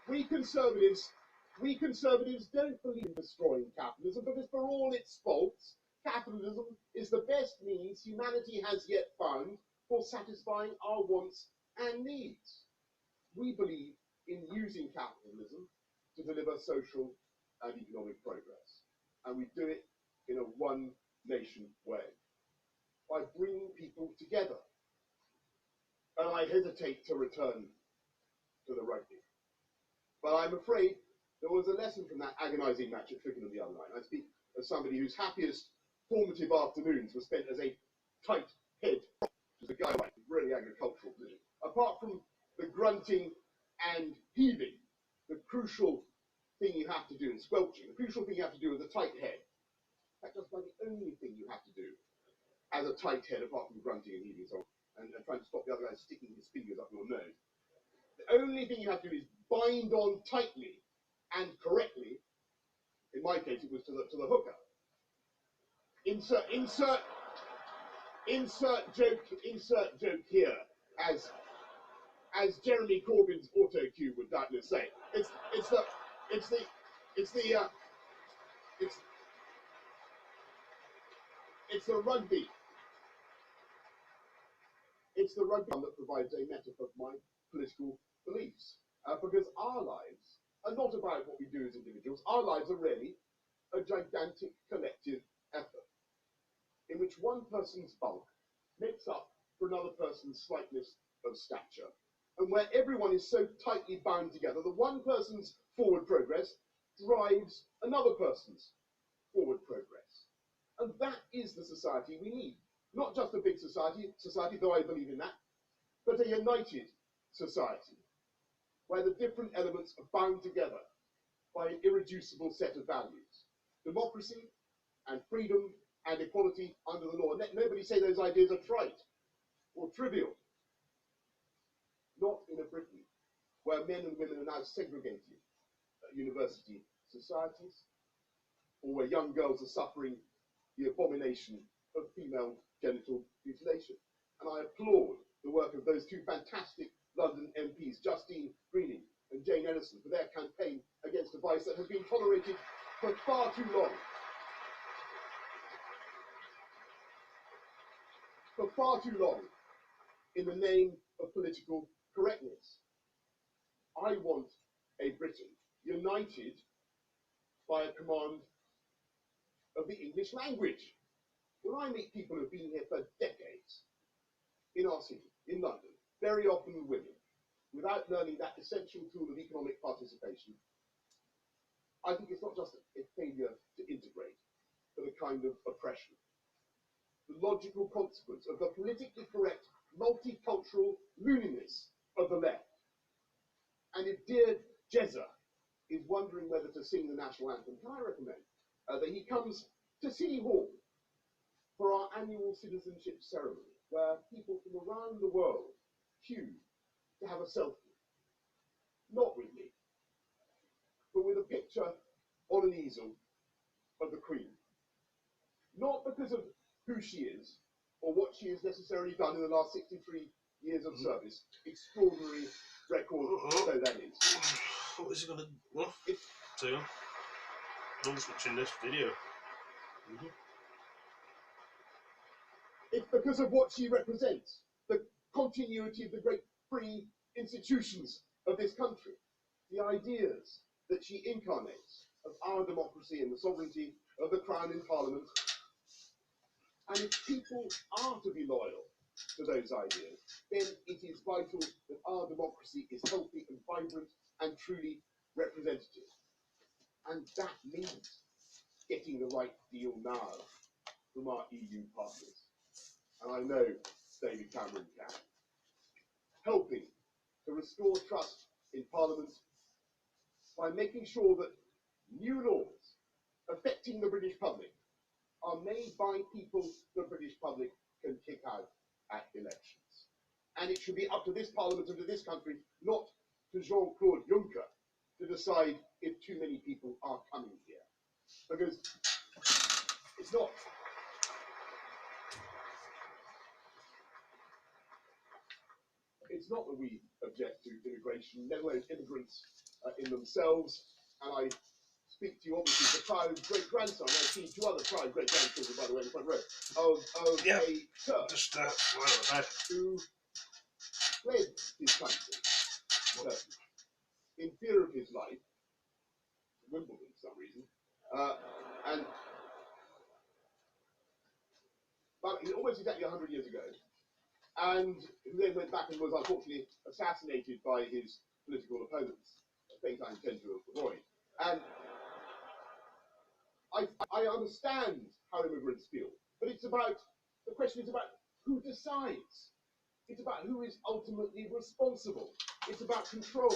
We Conservatives don't believe in destroying capitalism because for all its faults, capitalism is the best means humanity has yet found for satisfying our wants and needs. We believe in using capitalism to deliver social and economic progress. And we do it in a one nation way, by bringing people together. And I hesitate to return to the rugby. But I'm afraid there was a lesson from that agonising match at Twickenham the other night. I speak as somebody whose happiest formative afternoons were spent as a tight head, which is a guy like really agricultural position. Apart from the grunting and heaving, the crucial thing you have to do, and squelching, the crucial thing you have to do with a tight head. That's just about the only thing you have to do as a tight head, apart from grunting and heaving and trying to stop the other guy sticking his fingers up your nose. The only thing you have to do is bind on tightly and correctly. In my case, it was to the hooker. Insert joke here, as Jeremy Corbyn's auto cue would doubtless say. It's the rugby. It's the rugby that provides a metaphor for my political beliefs. Because our lives are not about what we do as individuals. Our lives are really a gigantic collective effort in which one person's bulk makes up for another person's slightness of stature, and where everyone is so tightly bound together that one person's forward progress drives another person's forward progress. And that is the society we need. Not just a big society, though I believe in that, but a united society, where the different elements are bound together by an irreducible set of values. Democracy and freedom and equality under the law. Let nobody say those ideas are trite or trivial. Not in a Britain where men and women are now segregated at university societies, or where young girls are suffering the abomination of female genital mutilation. And I applaud the work of those two fantastic London MPs, Justine Greening and Jane Ellison, for their campaign against a vice that has been tolerated for far too long. For far too long, in the name of political correctness. I want a Britain united by a command of the English language. When I meet people who've been here for decades, in our city, in London, very often women, without learning that essential tool of economic participation, I think it's not just a failure to integrate, but a kind of oppression. The logical consequence of the politically correct multicultural looniness of the left. And if dear Jezza is wondering whether to sing the national anthem, can I recommend that he comes to City Hall for our annual citizenship ceremony, where people from around the world queue to have a selfie. Not with me, but with a picture on an easel of the Queen. Not because of who she is, or what she has necessarily done in the last 63 years of service. Extraordinary record, so that is. What is he going to do? I'm just watching this video. It's because of what she represents, the continuity of the great free institutions of this country, the ideas that she incarnates of our democracy and the sovereignty of the Crown in Parliament. And if people are to be loyal to those ideas, then it is vital that our democracy is healthy and vibrant and truly representative. And that means getting the right deal now from our EU partners. And I know David Cameron can. Helping to restore trust in Parliament by making sure that new laws affecting the British public are made by people the British public can kick out at elections. And it should be up to this Parliament and to this country, not to Jean-Claude Juncker, to decide if too many people are coming here. Because it's not. It's not that we object to immigration, let alone immigrants in themselves. And I speak to you, obviously, the proud great-grandson. I've seen two other proud great-grandchildren, by the way, in the front row, of a Turk who fled his country in fear of his life, Wimbledon for some reason, and but almost exactly 100 years ago, and who then went back and was unfortunately assassinated by his political opponents, a fate I intend to avoid. And I understand how immigrants feel, but the question is about who decides. It's about who is ultimately responsible. It's about control.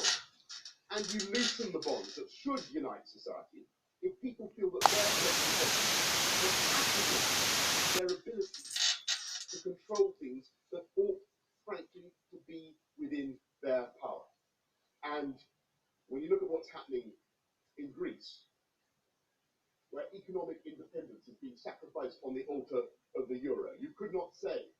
And you loosen the bonds that should unite society if people feel that their ability to control things that ought, frankly, to be within their power. And when you look at what's happening in Greece, where economic independence is being sacrificed on the altar of the euro, you could not say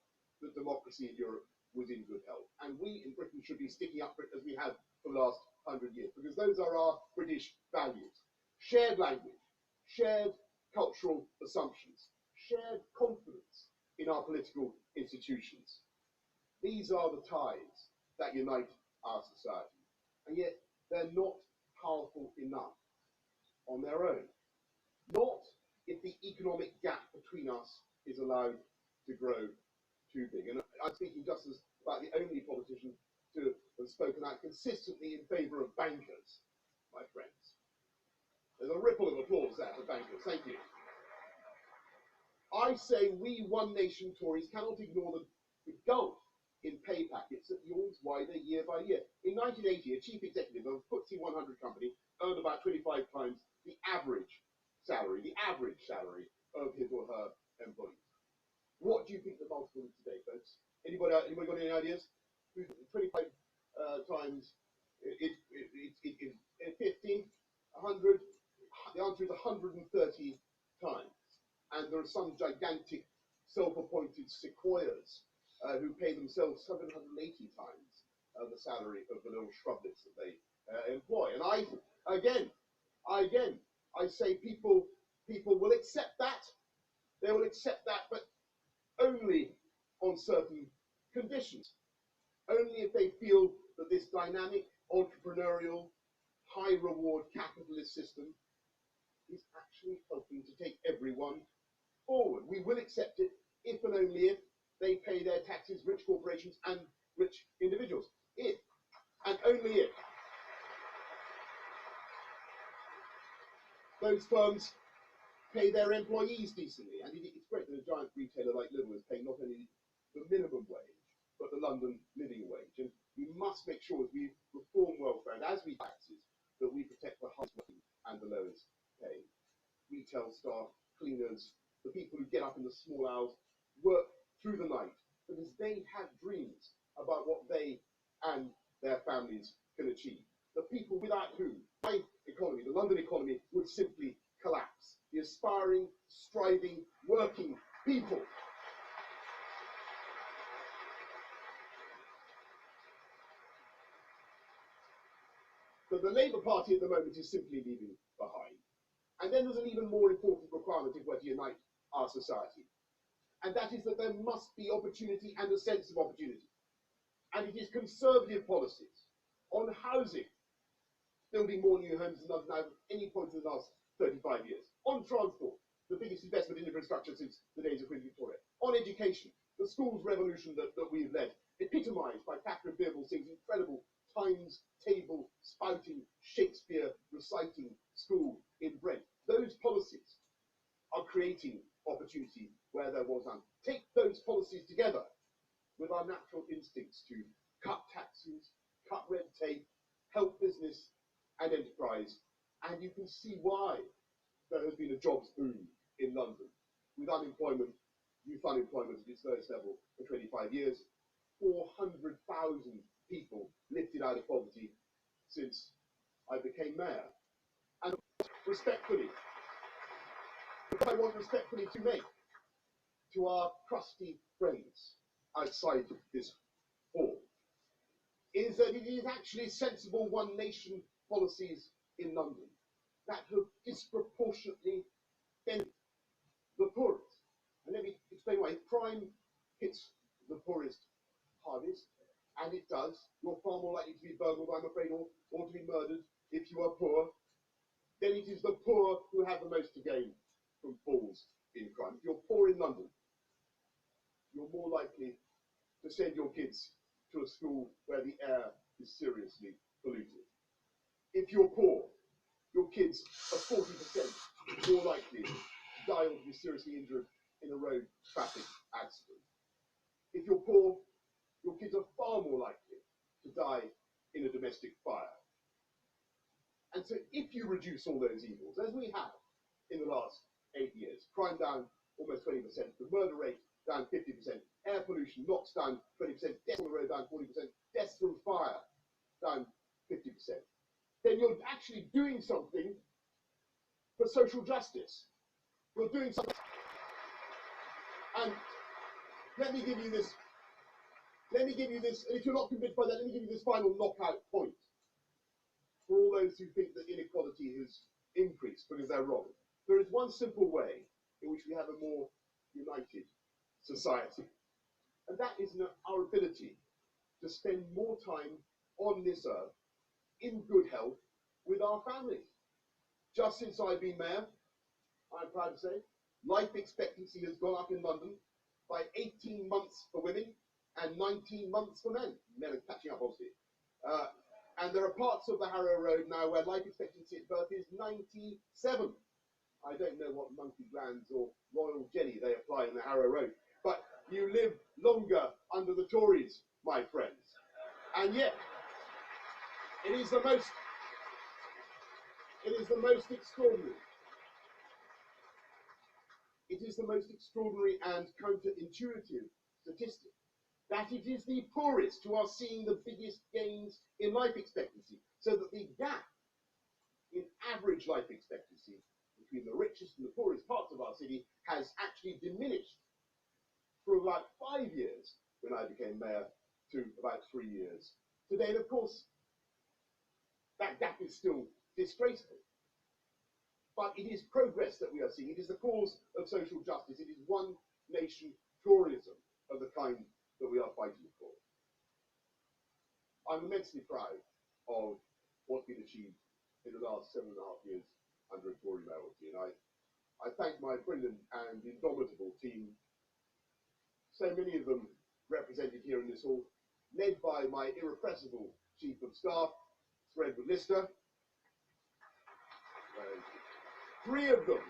that democracy in Europe was in good health. And we in Britain should be sticking up for it as we have for the last 100 years, because those are our British values. Shared language, shared cultural assumptions, shared confidence in our political institutions. These are the ties that unite our society. And yet they're not powerful enough on their own. Not if the economic gap between us is allowed to grow too big. And I'm speaking just as about the only politician to have spoken out consistently in favour of bankers, my friends. There's a ripple of applause there for bankers. Thank you. I say we One Nation Tories cannot ignore the gulf in pay packets that yawns wider year by year. In 1980, a chief executive of a FTSE 100 company earned about 25 times the average salary of his or her employees. What do you think the multiple is today, folks? Anybody got any ideas? 25 times, 50, 100? The answer is 130 times. And there are some gigantic self-appointed sequoias who pay themselves 780 times the salary of the little shrublets that they employ. And I say people will accept that. They will accept that, but only on certain conditions. Only if they feel that this dynamic, entrepreneurial, high-reward capitalist system is actually helping to take everyone forward. We will accept it if and only if they pay their taxes, rich corporations and rich individuals. If, and only if, those firms pay their employees decently. And it's great that a giant retailer like Lidl is paying not only the minimum wage, but the London living wage. And we must make sure as we reform welfare and as we taxes, that we protect the highest working and the lowest paid. Retail staff, cleaners, the people who get up in the small hours, work through the night, because they have dreams about what they and their families can achieve. The people without whom my economy, the London economy, would simply collapse. The aspiring, striving, working people. But the Labour Party at the moment is simply leaving behind. And then there's an even more important requirement if we're to unite our society. And that is that there must be opportunity and a sense of opportunity. And it is conservative policies on housing, building more new homes than London at any point in the last 35 years. On transport, the biggest investment in infrastructure since the days of Queen Victoria. On education, the schools revolution that we've led, epitomised by Catherine Beardall Singh's incredible Times Table spouting Shakespeare reciting school in Brent. Those policies are creating opportunity where there was none. Take those policies together with our natural instincts to cut taxes, cut red tape, help business and enterprise, and you can see why there has been a jobs boom in London, with unemployment, youth unemployment at its lowest level for 25 years, 400,000 people lifted out of poverty since I became mayor. to make to our crusty friends outside this hall is that it is actually sensible one nation policies in London that have disproportionately benefited the poorest. And let me explain why. Crime hits the poorest hardest, and it does. You're far more likely to be burgled, I'm afraid, or to be murdered if you are poor. Then it is the poor who have the most to gain from falls in crime. If you're poor in London, you're more likely to send your kids to a school where the air is seriously polluted. If you're poor, your kids are 40% more likely to die or to be seriously injured in a road traffic accident. If you're poor, your kids are far more likely to die in a domestic fire. And so if you reduce all those evils, as we have in the last 8 years, crime down almost 20%, the murder rate down 50%, air pollution knocks down 20%, deaths on the road down 40%, deaths from fire down 50%, then you're actually doing something for social justice. You're doing something. And let me give you this, and if you're not convinced by that, let me give you this final knockout point for all those who think that inequality has increased because they're wrong. There is one simple way in which we have a more united society, and that is our ability to spend more time on this earth in good health with our families. Just since I've been mayor, I'm proud to say, life expectancy has gone up in London by 18 months for women and 19 months for men. Men are catching up, obviously. And there are parts of the Harrow Road now where life expectancy at birth is 97. I don't know what monkey glands or royal jelly they apply in the Harrow Road, but you live longer under the Tories, my friends. And yet, it is the most extraordinary. It is the most extraordinary and counterintuitive statistic that it is the poorest who are seeing the biggest gains in life expectancy, so that the gap in average life expectancy between the richest and the poorest parts of our city has actually diminished from about 5 years when I became mayor to about 3 years today. And of course, that gap is still disgraceful. But it is progress that we are seeing. It is the cause of social justice. It is one nation Toryism of the kind that we are fighting for. I'm immensely proud of what's been achieved in the last 7.5 years under a Tory mayoralty. And I thank my brilliant and indomitable team, so many of them represented here in this hall, led by my irrepressible Chief of Staff, Sir Edward Lister. Three of them.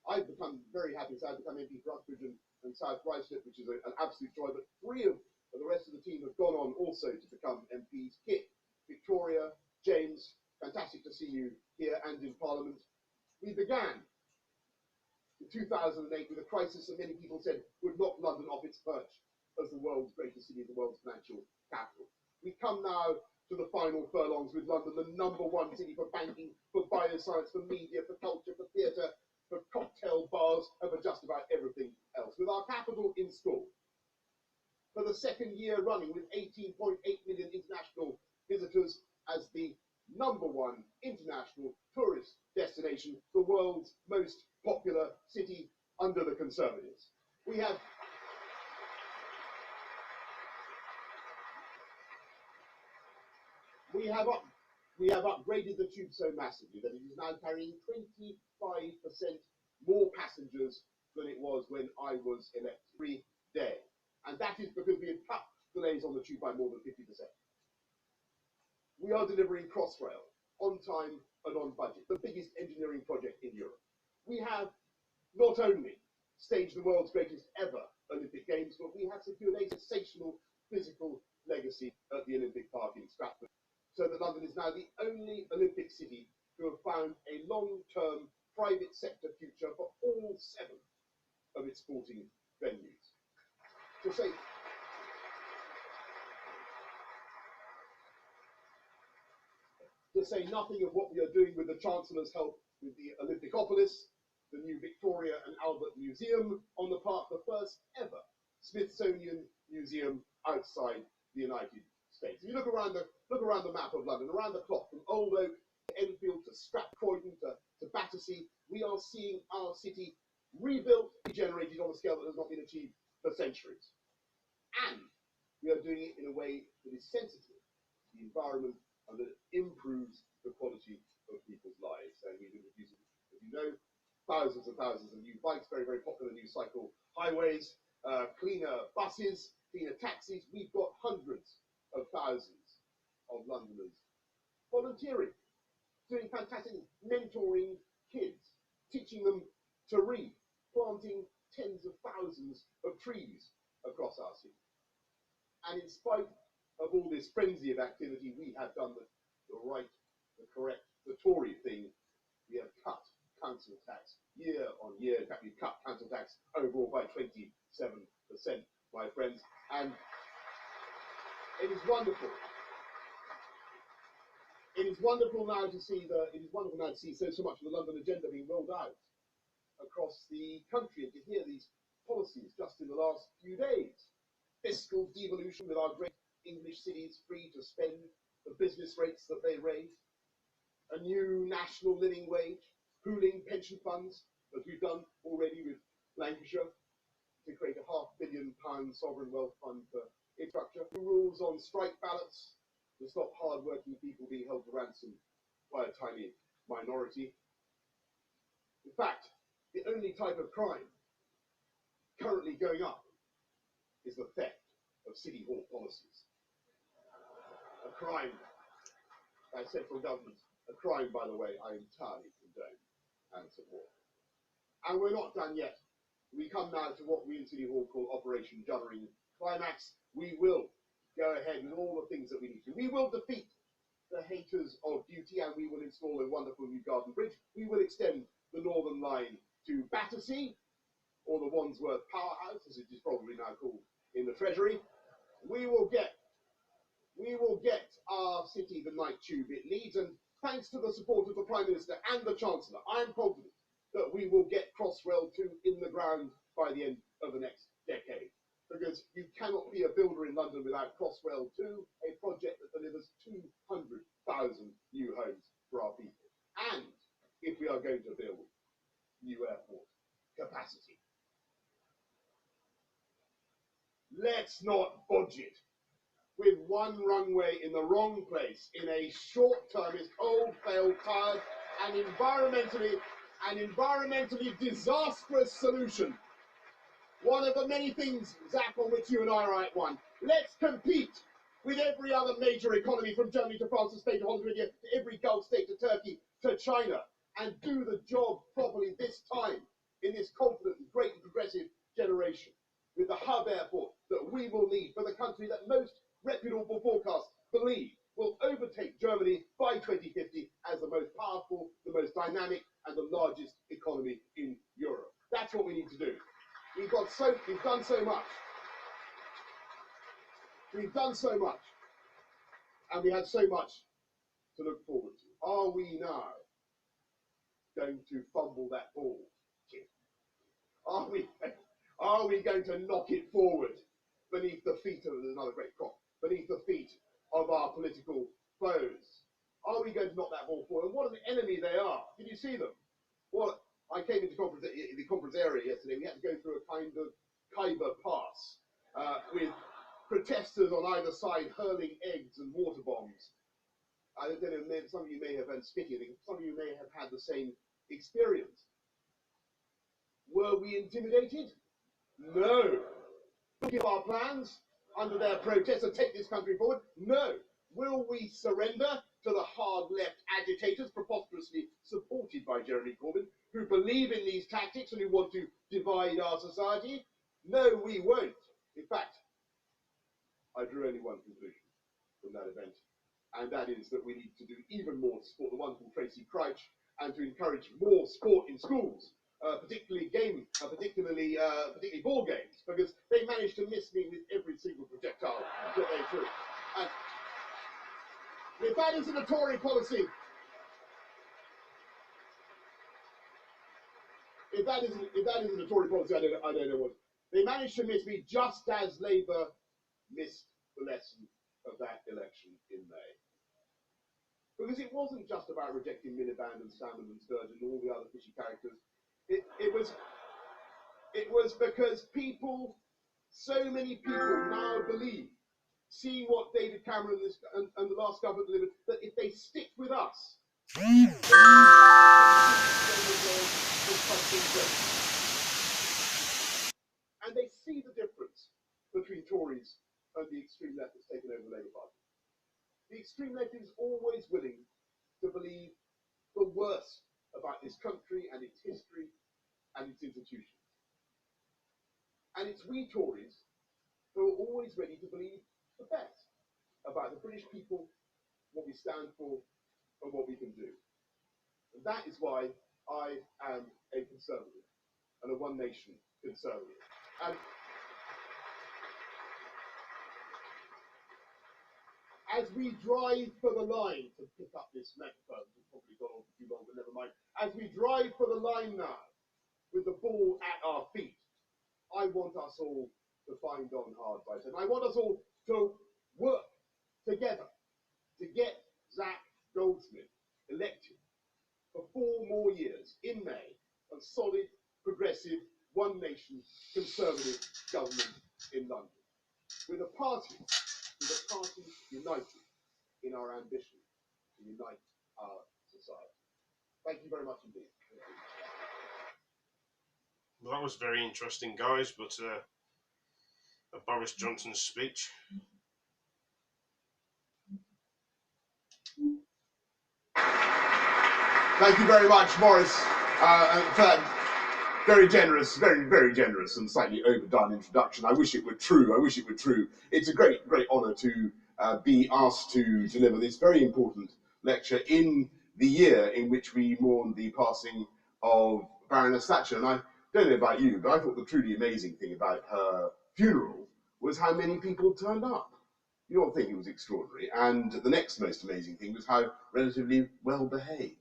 I've become very happy, so I've become MP for Uxbridge and South Ruislip, which is an absolute joy, but three of the rest of the team have gone on also to become MPs. Kit, Victoria, James, fantastic to see you here and in Parliament. We began in 2008 with a crisis that many people said would knock London off its perch as the world's greatest city, the world's financial capital. We come now to the final furlongs with London, the #1 city for banking, for bioscience, for media, for culture, for theatre, for cocktail bars, and for just about everything else. With our capital installed for the second year running with 18.8 million international visitors as the #1 international tourist destination, the world's most popular city under the Conservatives. We have upgraded the tube so massively that it is now carrying 25% more passengers than it was when I was elected every day. And that is because we have cut delays on the tube by more than 50%. We are delivering Crossrail on time and on budget, the biggest engineering project in Europe. We have not only staged the world's greatest ever Olympic Games, but we have secured a sensational physical legacy at the Olympic Park in Stratford, so that London is now the only Olympic city to have found a long-term private sector future for all 7 of its sporting venues. To say nothing of what we are doing with the Chancellor's help with the Olympicopolis, the new Victoria and Albert Museum on the park, the first ever Smithsonian Museum outside the United States. If you look around the map of London, around the clock, from Old Oak to Enfield to Stratford to Battersea, we are seeing our city rebuilt, regenerated on a scale that has not been achieved for centuries. And we are doing it in a way that is sensitive to the environment and that improves the quality of people's lives. And we've been reducing, as you know, thousands and thousands of new bikes, very, very popular new cycle highways, cleaner buses, cleaner taxis. We've got hundreds of thousands of Londoners volunteering, doing fantastic, mentoring kids, teaching them to read, planting tens of thousands of trees across our city. And in spite of all this frenzy of activity, we have done the right, the correct, the Tory thing. We have cut council tax year on year. In fact, we've cut council tax overall by 27%, my friends. And it is wonderful. It is wonderful now to see so much of the London agenda being rolled out across the country, and to hear these policies just in the last few days. Fiscal devolution, with our great English cities free to spend the business rates that they raise. A new national living wage, pooling pension funds, as we've done already with Lancashire, to create a £500 million sovereign wealth fund for infrastructure. Rules on strike ballots to stop hard-working people being held to ransom by a tiny minority. In fact, the only type of crime currently going up is the theft of City Hall policies. A crime by central government, a crime, by the way, I entirely condone and support. And we're not done yet. We come now to what we in City Hall call Operation Jerningam Climax. We will go ahead with all the things that we need to. We will defeat the haters of duty, and we will install a wonderful new garden bridge. We will extend the Northern Line to Battersea, or the Wandsworth Powerhouse, as it is probably now called in the Treasury. We will get our city the night tube it needs, and thanks to the support of the Prime Minister and the Chancellor, I am confident that we will get Crossrail 2 in the ground by the end of the next decade. Because you cannot be a builder in London without Crossrail 2, a project that delivers 200,000 new homes for our people. And if we are going to build new airport capacity, let's not budget with one runway in the wrong place in a short-termist, old, failed, tired, and environmentally disastrous solution. One of the many things, Zach, on which you and I are at one. Let's compete with every other major economy, from Germany to France to Spain to Holland to India, to every Gulf state to Turkey to China, and do the job properly this time in this confident and great and progressive generation, with the hub airport that we will need for the country that most reputable forecasts believe will overtake Germany by 2050 as the most powerful, the most dynamic, and the largest economy in Europe. That's what we need to do. We've done so much. We've done so much. And we have so much to look forward to. Are we now going to fumble that ball, Jim? Are we going to knock it forward beneath the feet of another great crop, beneath the feet of our political foes? Are we going to knock that ball forward? And what an enemy they are. Did you see them? Well, I came into the conference area yesterday. We had to go through a kind of Khyber pass with protesters on either side hurling eggs and water bombs. I don't know, some of you may have been spitting. Some of you may have had the same experience. Were we intimidated? No. Give our plans under their protest and take this country forward? No. Will we surrender to the hard left agitators, preposterously supported by Jeremy Corbyn, who believe in these tactics and who want to divide our society? No, we won't. In fact, I drew only one conclusion from that event, and that is that we need to do even more to support the wonderful Tracy Crouch and to encourage more sport in schools, particularly ball games, because they managed to miss me with every single projectile that they threw. And if that isn't a Tory policy, if that isn't a Tory policy, I don't know what. They managed to miss me just as Labour missed the lesson of that election in May. Because it wasn't just about rejecting Miliband and Salmon and Sturgeon and all the other fishy characters. It was because people, so many people now believe, seeing what David Cameron and the last government delivered, that if they stick with us, and they see the difference between Tories and the extreme left that's taken over the Labour Party. The extreme left is always willing to believe the worst about this country and its history and its institutions. And it's we Tories who are always ready to believe the best about the British people, what we stand for, and what we can do. And that is why I am a Conservative and a One Nation Conservative. And as we drive for the line, to pick up this metaphor, which has probably gone on for too long, but never mind. As we drive for the line now, with the ball at our feet, I want us all to find on hard by. And I want us all to work together to get Zach Goldsmith elected for 4 more years in May, a solid, progressive, One Nation, Conservative government in London, with a party united in our ambition to unite our society. Thank you very much indeed. Well, that was very interesting, guys, but Boris Johnson's speech. Thank you very much, Boris, for that very generous, very generous and slightly overdone introduction. I wish it were true. I wish it were true. It's a great honour to be asked to deliver this very important lecture in the year in which we mourn the passing of Baroness Thatcher. And I don't know about you, but I thought the truly amazing thing about her funeral was how many people turned up. You don't think it was extraordinary. And the next most amazing thing was how relatively well behaved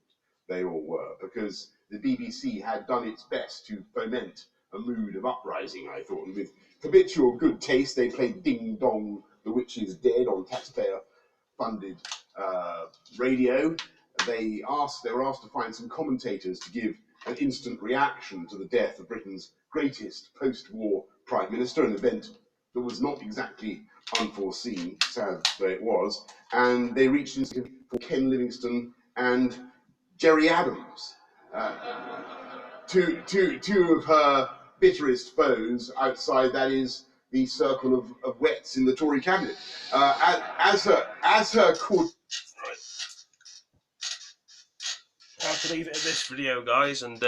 they all were, because the BBC had done its best to foment a mood of uprising, I thought. And with habitual good taste, they played Ding Dong, the Witch is Dead on taxpayer-funded radio. They were asked to find some commentators to give an instant reaction to the death of Britain's greatest post-war Prime Minister, an event that was not exactly unforeseen, sad though it was. And they reached into for Ken Livingstone and Jerry Adams, two of her bitterest foes outside, that is, the circle of wets in the Tory cabinet. As her court. I have to leave it at this video, guys, and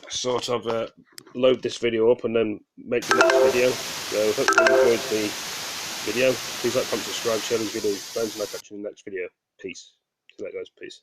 sort of load this video up and then make the next video. So hopefully you enjoyed the video. Please like, comment, subscribe, share this video with friends, and I'll catch you in the next video. Peace. See you later, guys. Peace.